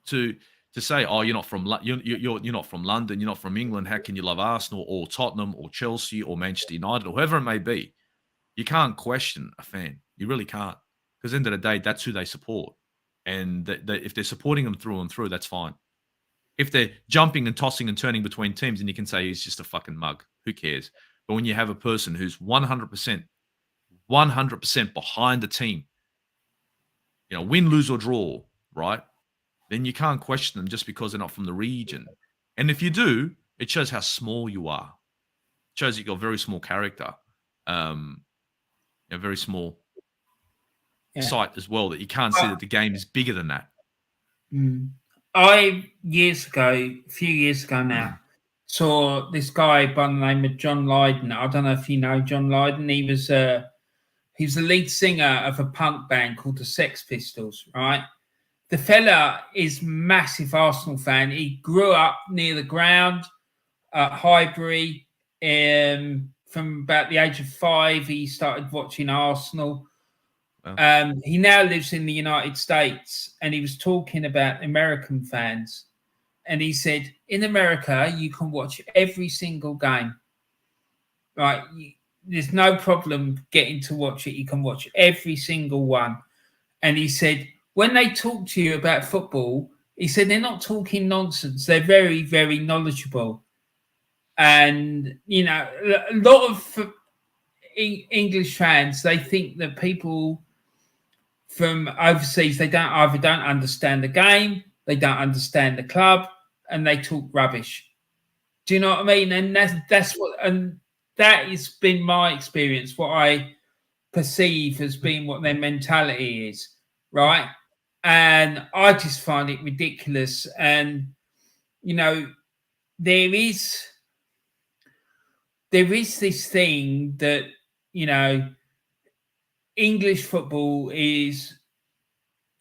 to say, oh, you're not from London, you're not from England. How can you love Arsenal or Tottenham or Chelsea or Manchester United or whoever it may be? You can't question a fan. You really can't. Because at the end of the day, that's who they support. And if they're supporting them through and through, that's fine. If they're jumping and tossing and turning between teams, then you can say he's just a fucking mug. Who cares? But when you have a person who's 100% behind the team, win, lose, or draw, right? Then you can't question them just because they're not from the region. And if you do, It shows how small you are. It shows you've got very small character, a very small sight as well, that you can't see that the game is bigger than that. A few years ago now, saw this guy by the name of John Lydon. I don't know if you know John Lydon. He was the lead singer of a punk band called the Sex Pistols, right? The fella is massive Arsenal fan. He grew up near the ground at Highbury. From about the age of 5, he started watching Arsenal. Wow. He now lives in the United States, and he was talking about American fans. And he said, in America, you can watch every single game. Right? There's no problem getting to watch it. You can watch every single one. And he said, when they talk to you about football, he said, they're not talking nonsense. They're very, very knowledgeable. And, you know, a lot of English fans, they think that people from overseas, they don't understand the game, they don't understand the club, and they talk rubbish. Do you know what I mean? And that's what, and that has been my experience, what I perceive as being what their mentality is, right? And I just find it ridiculous. And, you know, there is this thing that, you know, English football is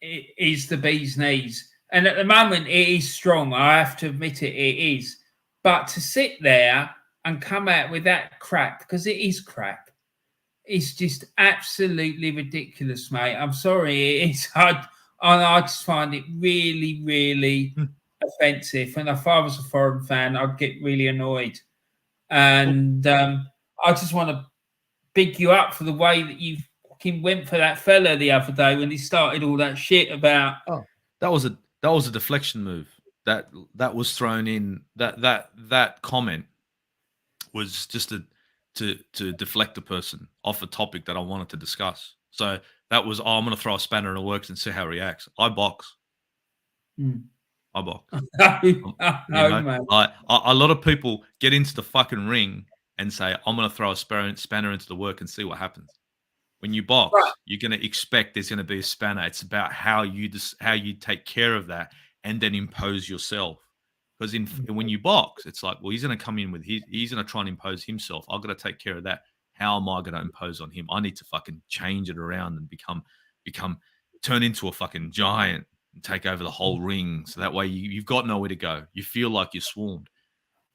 the bee's knees. And at the moment, it is strong. I have to admit it is. But to sit there and come out with that crap, because it is crap, it's just absolutely ridiculous, mate. I'm sorry. It is. I just find it really, really offensive. And if I was a foreign fan, I'd get really annoyed. And I just want to big you up for the way that you fucking went for that fella the other day when he started all that shit about. Oh, that was a deflection move. That was thrown in. That comment was just to deflect the person off a topic that I wanted to discuss. So that was, I'm going to throw a spanner in the works and see how he reacts. I box. I box. Man. A lot of people get into the fucking ring and say, I'm going to throw a spanner into the work and see what happens. When you box, you're going to expect there's going to be a spanner. It's about how you take care of that and then impose yourself. Because when you box, it's like, well, he's going to come in with he's going to try and impose himself. I've got to take care of that. How am I going to impose on him? I need to fucking change it around and turn into a fucking giant and take over the whole ring. So that way you've got nowhere to go. You feel like you're swarmed.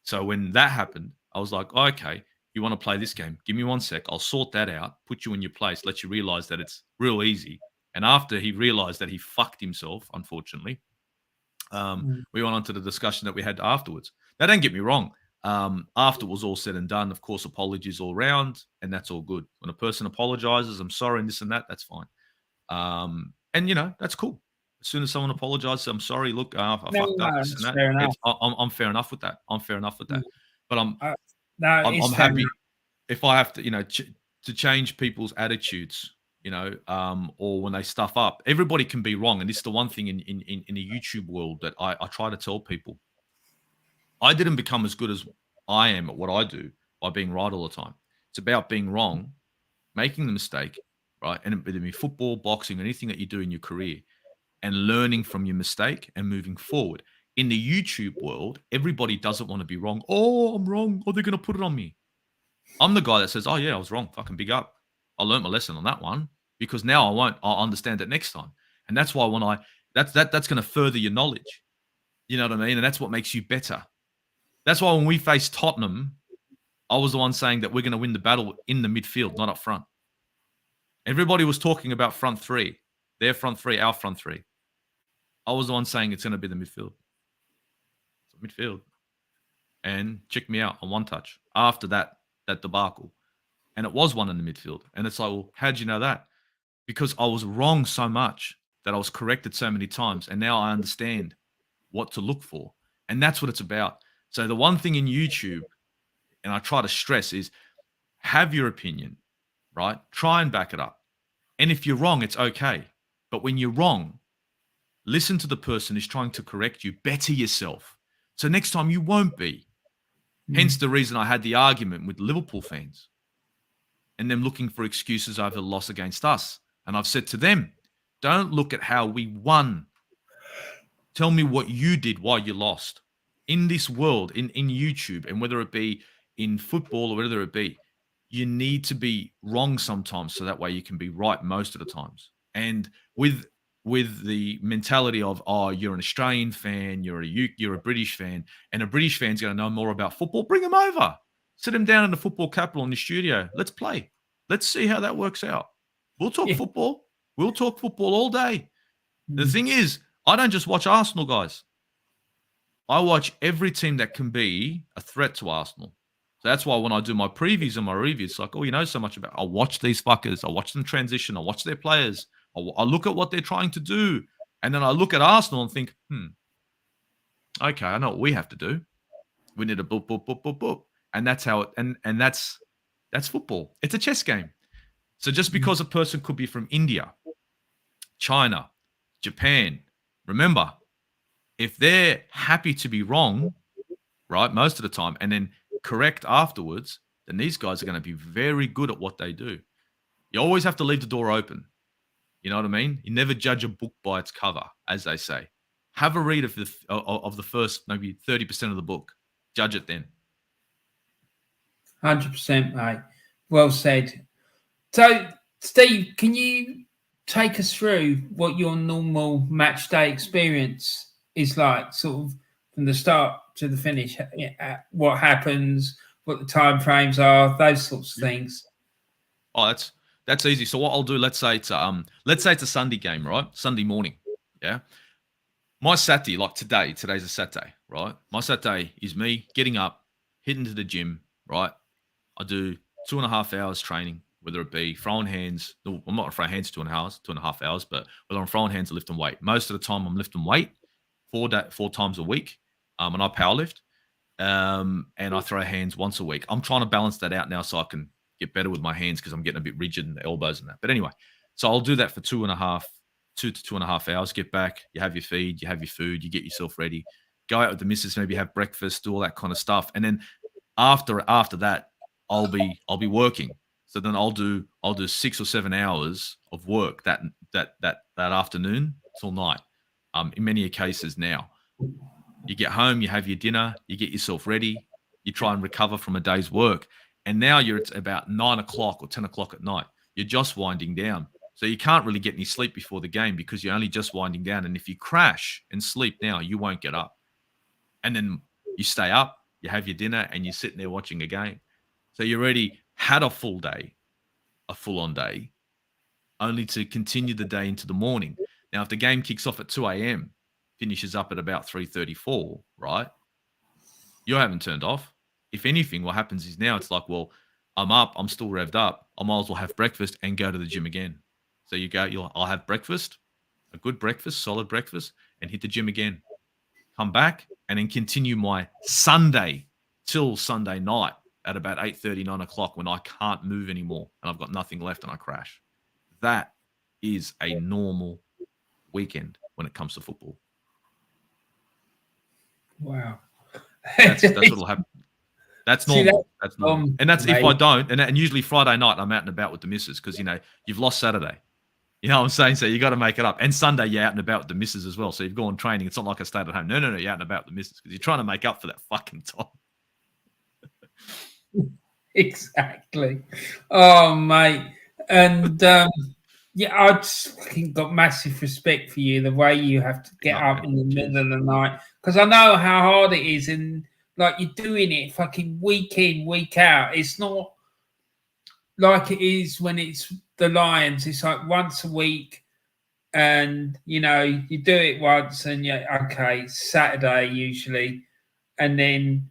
So when that happened, I was like, oh, okay, you want to play this game? Give me 1 sec. I'll sort that out, put you in your place, let you realize that it's real easy. And after he realized that he fucked himself, unfortunately, we went on to the discussion that we had afterwards. Now, don't get me wrong. After it was all said and done, of course, apologies all round, and that's all good. When a person apologizes, I'm sorry, and this and that, that's fine. And, you know, that's cool. As soon as someone apologizes, I'm sorry, look, I fucked up, this and that. I'm fair enough with that. But I'm happy if I have to, you know, to change people's attitudes, you know, or when they stuff up. Everybody can be wrong. And this is the one thing in the YouTube world that I try to tell people. I didn't become as good as I am at what I do by being right all the time. It's about being wrong, making the mistake, right? And whether it be football, boxing, anything that you do in your career, and learning from your mistake and moving forward. In the YouTube world, everybody doesn't want to be wrong. Oh, I'm wrong. Oh, they're going to put it on me. I'm the guy that says, oh, yeah, I was wrong. Fucking big up. I learned my lesson on that one because now I'll understand it next time. And that's why that's going to further your knowledge. You know what I mean? And that's what makes you better. That's why when we faced Tottenham, I was the one saying that we're going to win the battle in the midfield, not up front. Everybody was talking about front three. Their front three, our front three. I was the one saying it's going to be the midfield. Midfield. And check me out on one touch after that debacle. And it was one in the midfield. And it's like, well, how'd you know that? Because I was wrong so much that I was corrected so many times. And now I understand what to look for. And that's what it's about. So the one thing in YouTube, and I try to stress, is have your opinion, right? Try and back it up. And if you're wrong, it's okay. But when you're wrong, listen to the person who's trying to correct you. Better yourself. So next time you won't be. Hence the reason I had the argument with Liverpool fans and them looking for excuses over the loss against us. And I've said to them, don't look at how we won. Tell me what you did while you lost. In this world, in YouTube, and whether it be in football or whether it be, you need to be wrong sometimes so that way you can be right most of the times. And with the mentality of, oh, you're an Australian fan, you're a British fan, and a British fan's going to know more about football, bring them over. Sit them down in the football capital in the studio. Let's play. Let's see how that works out. We'll talk football. We'll talk football all day. The thing is, I don't just watch Arsenal, guys. I watch every team that can be a threat to Arsenal. So that's why when I do my previews and my reviews, it's like, oh, you know so much about. I watch these fuckers. I watch them transition. I watch their players. I look at what they're trying to do. And then I look at Arsenal and think, okay, I know what we have to do. We need a boop, boop, boop, boop, boop. And that's how it, and that's football. It's a chess game. So just because a person could be from India, China, Japan, remember, if they're happy to be wrong, right, most of the time, and then correct afterwards, then these guys are going to be very good at what they do. You always have to leave the door open. You know what I mean? You never judge a book by its cover, as they say. Have a read of the first maybe 30% of the book. Judge it then. 100%, mate. Well said. So, Steve, can you take us through what your normal match day experience is like, sort of from the start to the finish? What happens, what the time frames are, those sorts of things. Oh, that's easy. So what I'll do, let's say it's a Sunday game, right? Sunday morning. Yeah. My Saturday, like today's a Saturday, right? My Saturday is me getting up, heading to the gym, right? I do 2.5 hours training, whether it be throwing hands. No, I'm not throwing hands 2.5 hours, but whether I'm throwing hands or lifting weight. Most of the time I'm lifting weight 4 times a week. And I power lift. And I throw hands once a week. I'm trying to balance that out now so I can get better with my hands because I'm getting a bit rigid in the elbows and that. But anyway, so I'll do that for 2 to 2.5 hours. Get back, you have your feed, you have your food, you get yourself ready, go out with the missus, maybe have breakfast, do all that kind of stuff. And then after that, I'll be working. So then I'll do 6 or 7 hours of work that afternoon till night. In many cases now. You get home, you have your dinner, you get yourself ready, you try and recover from a day's work. And now it's about 9 o'clock or 10 o'clock at night. You're just winding down. So you can't really get any sleep before the game because you're only just winding down. And if you crash and sleep now, you won't get up. And then you stay up, you have your dinner, and you're sitting there watching a game. So you already had a full-on day, only to continue the day into the morning. Now, if the game kicks off at 2 a.m., finishes up at about 3:34, right? You haven't turned off. If anything, what happens is now it's like, well, I'm up, I'm still revved up. I might as well have breakfast and go to the gym again. So I'll have breakfast, a good breakfast, solid breakfast, and hit the gym again. Come back and then continue my Sunday till Sunday night at about 8:30, 9 o'clock when I can't move anymore and I've got nothing left and I crash. That is a normal weekend when it comes to football. Wow. That's what'll happen. That's normal. That's normal. And that's if I don't. And usually Friday night, I'm out and about with the missus because, you've lost Saturday. You know what I'm saying? So you got to make it up. And Sunday, you're out and about with the missus as well. So you've gone training. It's not like I stayed at home. No, you're out and about with the missus because you're trying to make up for that fucking time. Exactly. Oh, mate. And I just fucking got massive respect for you, the way you have to get up in the middle of the night. Because I know how hard it is. And like you're doing it fucking week in, week out. It's not like it is when it's the Lions. It's like once a week. And, you do it once and Saturday usually. And then,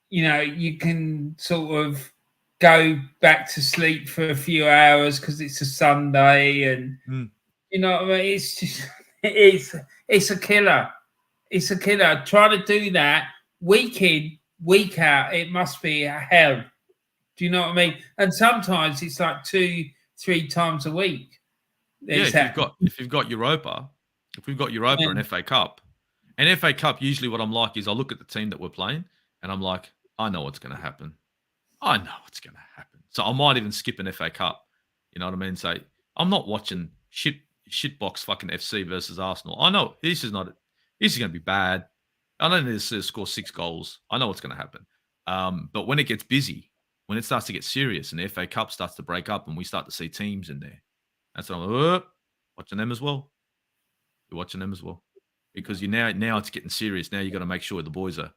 you can sort of go back to sleep for a few hours because it's a Sunday and you know what I mean? It's just it's a killer. It's a killer. Trying to do that week in, week out, it must be a hell. Do you know what I mean? And sometimes it's like 2-3 times a week. If you've got Europa, and FA Cup. And FA Cup, usually what I'm like is I look at the team that we're playing and I'm like, I know what's going to happen. I know what's going to happen. So I might even skip an FA Cup. You know what I mean? Say, I'm not watching shitbox fucking FC versus Arsenal. I know this is going to be bad. I don't need to score 6 goals. I know what's going to happen. But when it gets busy, when it starts to get serious and the FA Cup starts to break up and we start to see teams in there, that's when I'm watching them as well. You're watching them as well. Because now it's getting serious. Now you got to make sure the boys are,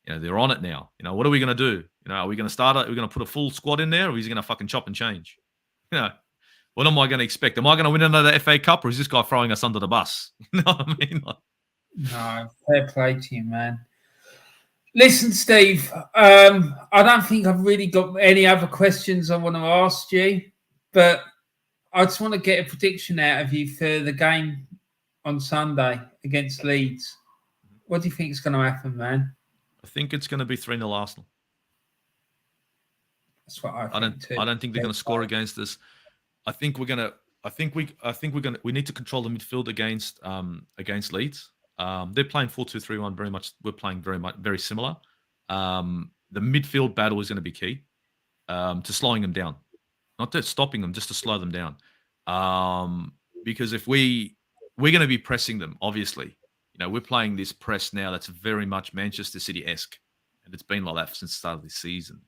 they're on it now. What are we going to do? Are we going to start it? Are we going to put a full squad in there, or is he going to fucking chop and change? What am I going to expect? Am I going to win another FA Cup, or is this guy throwing us under the bus? You know what I mean? No, fair play to you, man. Listen, Steve, I don't think I've really got any other questions I want to ask you, but I just want to get a prediction out of you for the game on Sunday against Leeds. What do you think is going to happen, man? I think it's going to be 3-0 Arsenal. That's what I think too. I don't think they're going to score against us. I think we need to control the midfield against Leeds. They're playing 4-2-3-1 very much. We're playing very similar. The midfield battle is going to be key to slowing them down, not to stopping them, just to slow them down. Because if we're going to be pressing them, obviously, we're playing this press now that's very much Manchester City-esque, and it's been like that since the start of the season.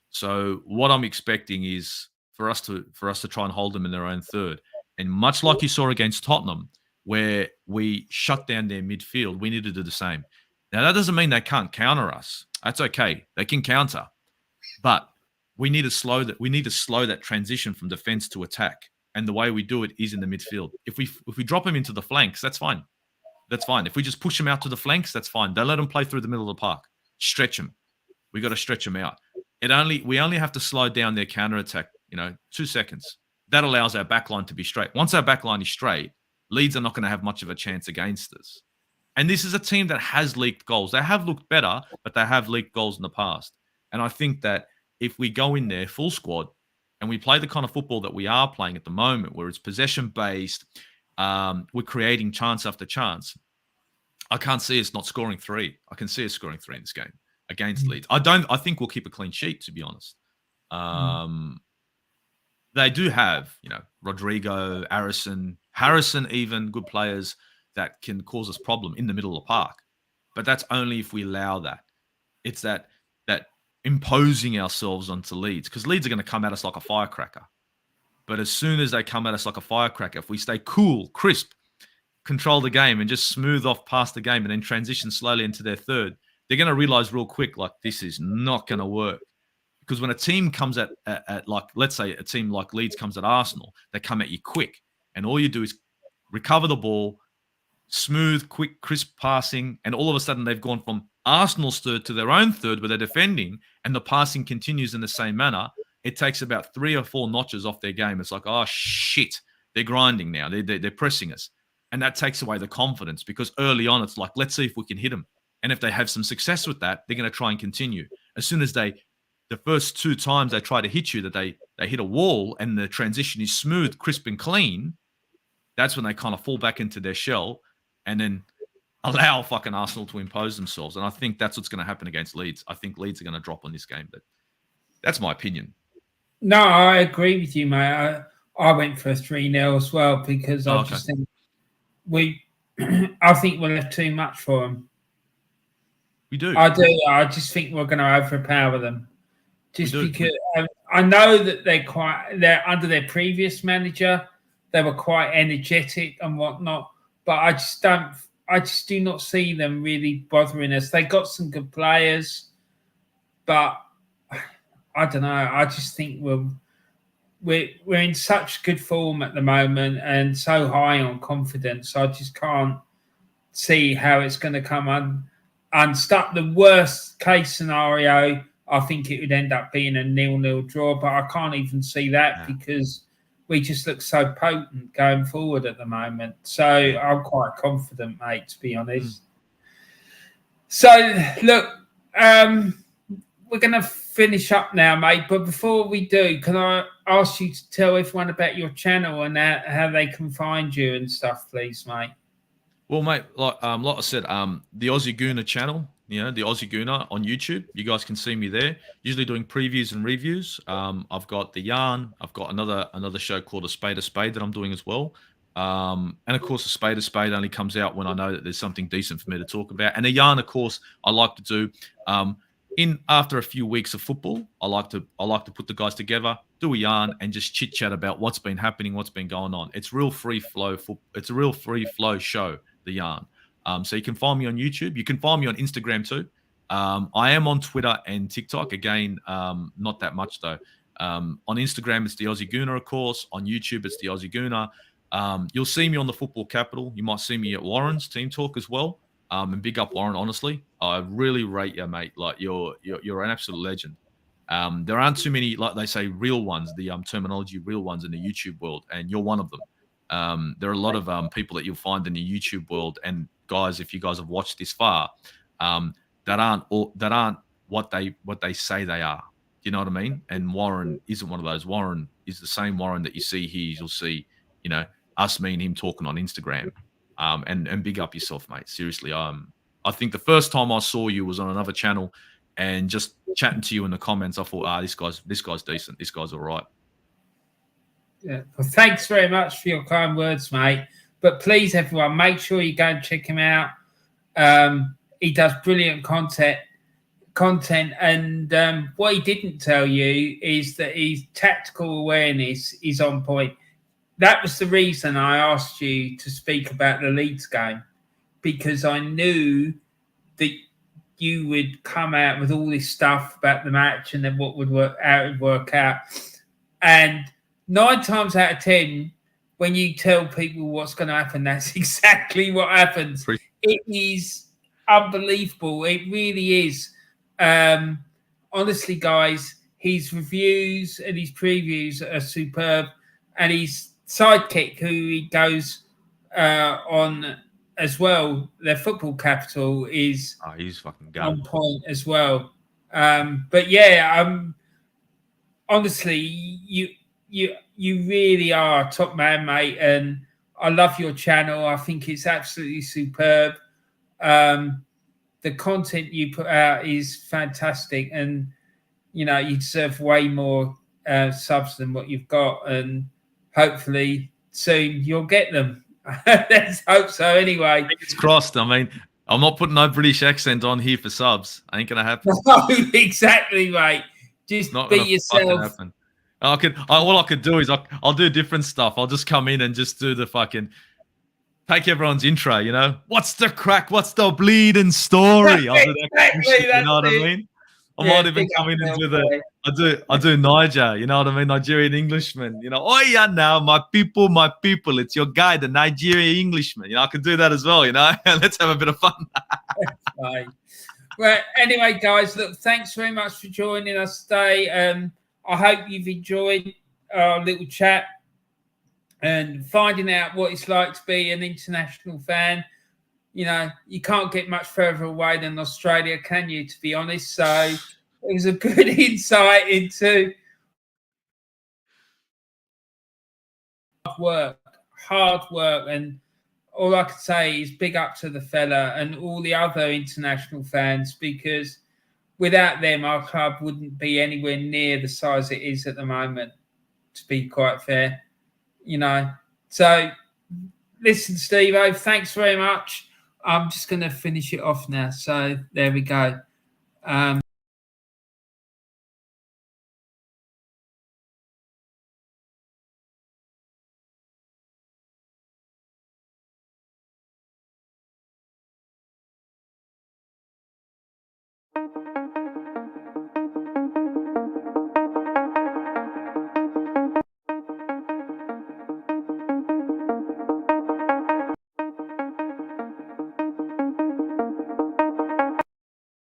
So what I'm expecting is for us to try and hold them in their own third, and much like you saw against Tottenham, where we shut down their midfield, we need to do the same. Now, that doesn't mean they can't counter us. That's okay. They can counter. But we need to slow that transition from defense to attack. And the way we do it is in the midfield. If we drop them into the flanks, that's fine. That's fine. If we just push them out to the flanks, that's fine. Don't let them play through the middle of the park. Stretch them. We got to stretch them out. We only have to slow down their counter attack, 2 seconds. That allows our backline to be straight. Once our backline is straight, Leeds are not going to have much of a chance against us. And this is a team that has leaked goals. They have looked better, but they have leaked goals in the past. And I think that if we go in there full squad and we play the kind of football that we are playing at the moment, where it's possession-based, we're creating chance after chance, I can't see us not scoring 3. I can see us scoring 3 in this game against Leeds. I think we'll keep a clean sheet, to be honest. They do have, Rodrigo, Harrison, even good players that can cause us problem in the middle of the park. But that's only if we allow that. It's that imposing ourselves onto Leeds, because Leeds are going to come at us like a firecracker. But as soon as they come at us like a firecracker, if we stay cool, crisp, control the game and just smooth off past the game and then transition slowly into their third, they're going to realize real quick, like, this is not going to work. Because when a team comes at like, let's say a team like Leeds comes at Arsenal, they come at you quick. And all you do is recover the ball, smooth, quick, crisp passing. And all of a sudden they've gone from Arsenal's third to their own third where they're defending, and the passing continues in the same manner. It takes about 3 or 4 notches off their game. It's like, oh, shit, they're grinding now. They're pressing us. And that takes away the confidence, because early on it's like, let's see if we can hit them. And if they have some success with that, they're going to try and continue. As soon as the first 2 times they try to hit you, that they hit a wall and the transition is smooth, crisp and clean, that's when they kind of fall back into their shell and then allow fucking Arsenal to impose themselves. And I think that's what's going to happen against Leeds. I think Leeds are going to drop on this game. But that's my opinion. No, I agree with you, mate. I went for a 3-0 as well, because I just think I think we'll have too much for them. We do. I do. I just think we're going to overpower them. Just because I know that they're under their previous manager, they were quite energetic and whatnot, but I just do not see them really bothering us. They got some good players, but I don't know. I just think we're in such good form at the moment and so high on confidence. I just can't see how it's going to come unstuck. The worst case scenario, I think it would end up being a 0-0 draw, but I can't even see that because we just look so potent going forward at the moment. So I'm quite confident, mate, to be honest. So, look, we're going to finish up now, mate. But before we do, can I ask you to tell everyone about your channel and how they can find you and stuff, please, mate? Well, mate, like I said, the Aussie Gooner channel, the Aussie Gooner on YouTube. You guys can see me there, usually doing previews and reviews. I've got the yarn. I've got another show called A Spade that I'm doing as well. And of course, A Spade only comes out when I know that there's something decent for me to talk about. And the yarn, of course, I like to do in after a few weeks of football. I like to put the guys together, do a yarn, and just chit chat about what's been happening, what's been going on. It's real free flow. It's a real free flow show, the yarn. So you can find me on YouTube. You can find me on Instagram too. I am on Twitter and TikTok. Again, not that much though. On Instagram, it's the Aussie Gooner, of course. On YouTube, it's the Aussie Gooner. You'll see me on the Football Capital. You might see me at Warren's Team Talk as well. And big up Warren, honestly. I really rate you, mate. Like you're an absolute legend. There aren't too many, like they say, real ones, the terminology real ones in the YouTube world, and you're one of them. There are a lot of people that you'll find in the YouTube world, and guys, if you guys have watched this far, that aren't what they say they are. Do you know what I mean? And Warren isn't one of those. Warren is the same Warren that you see here. You'll see, us, me and him talking on Instagram. And big up yourself, mate. Seriously. I think the first time I saw you was on another channel, and just chatting to you in the comments, I thought, this guy's decent. This guy's all right. Yeah. Well, thanks very much for your kind words, mate. But please, everyone, make sure you go and check him out. He does brilliant content. And what he didn't tell you is that his tactical awareness is on point. That was the reason I asked you to speak about the Leeds game, because I knew that you would come out with all this stuff about the match and then what would work out. And 9 times out of 10, when you tell people what's going to happen, that's exactly what happens. It is unbelievable. It really is. Honestly, guys, his reviews and his previews are superb. And his sidekick, who he goes on as well, their Football Capital, is he's fucking on point as well. But yeah, honestly, you really are a top man, mate, and I love your channel. I think it's absolutely superb. The content you put out is fantastic, and you deserve way more subs than what you've got, and hopefully soon you'll get them. Let's hope so anyway. It's crossed. I mean, I'm not putting no British accent on here for subs. Ain't gonna happen. No, exactly, mate. Just not be yourself. All I could do is I'll do different stuff. I'll just come in and just do the fucking take everyone's intro. What's the crack? What's the bleeding story? I'll do that kind of shit, you know what I mean? I might even come in and do I do Niger, you know what I mean? Nigerian Englishman, oh yeah, now my people, it's your guy, the Nigerian Englishman. I can do that as well, Let's have a bit of fun. Right. Well, anyway, guys, look, thanks very much for joining us today. I hope you've enjoyed our little chat and finding out what it's like to be an international fan. You can't get much further away than Australia, can you, to be honest? So it was a good insight into hard work. And all I could say is big up to the fella and all the other international fans, because without them, our club wouldn't be anywhere near the size it is at the moment, to be quite fair. So listen, Steve-O, thanks very much. I'm just going to finish it off now. So there we go.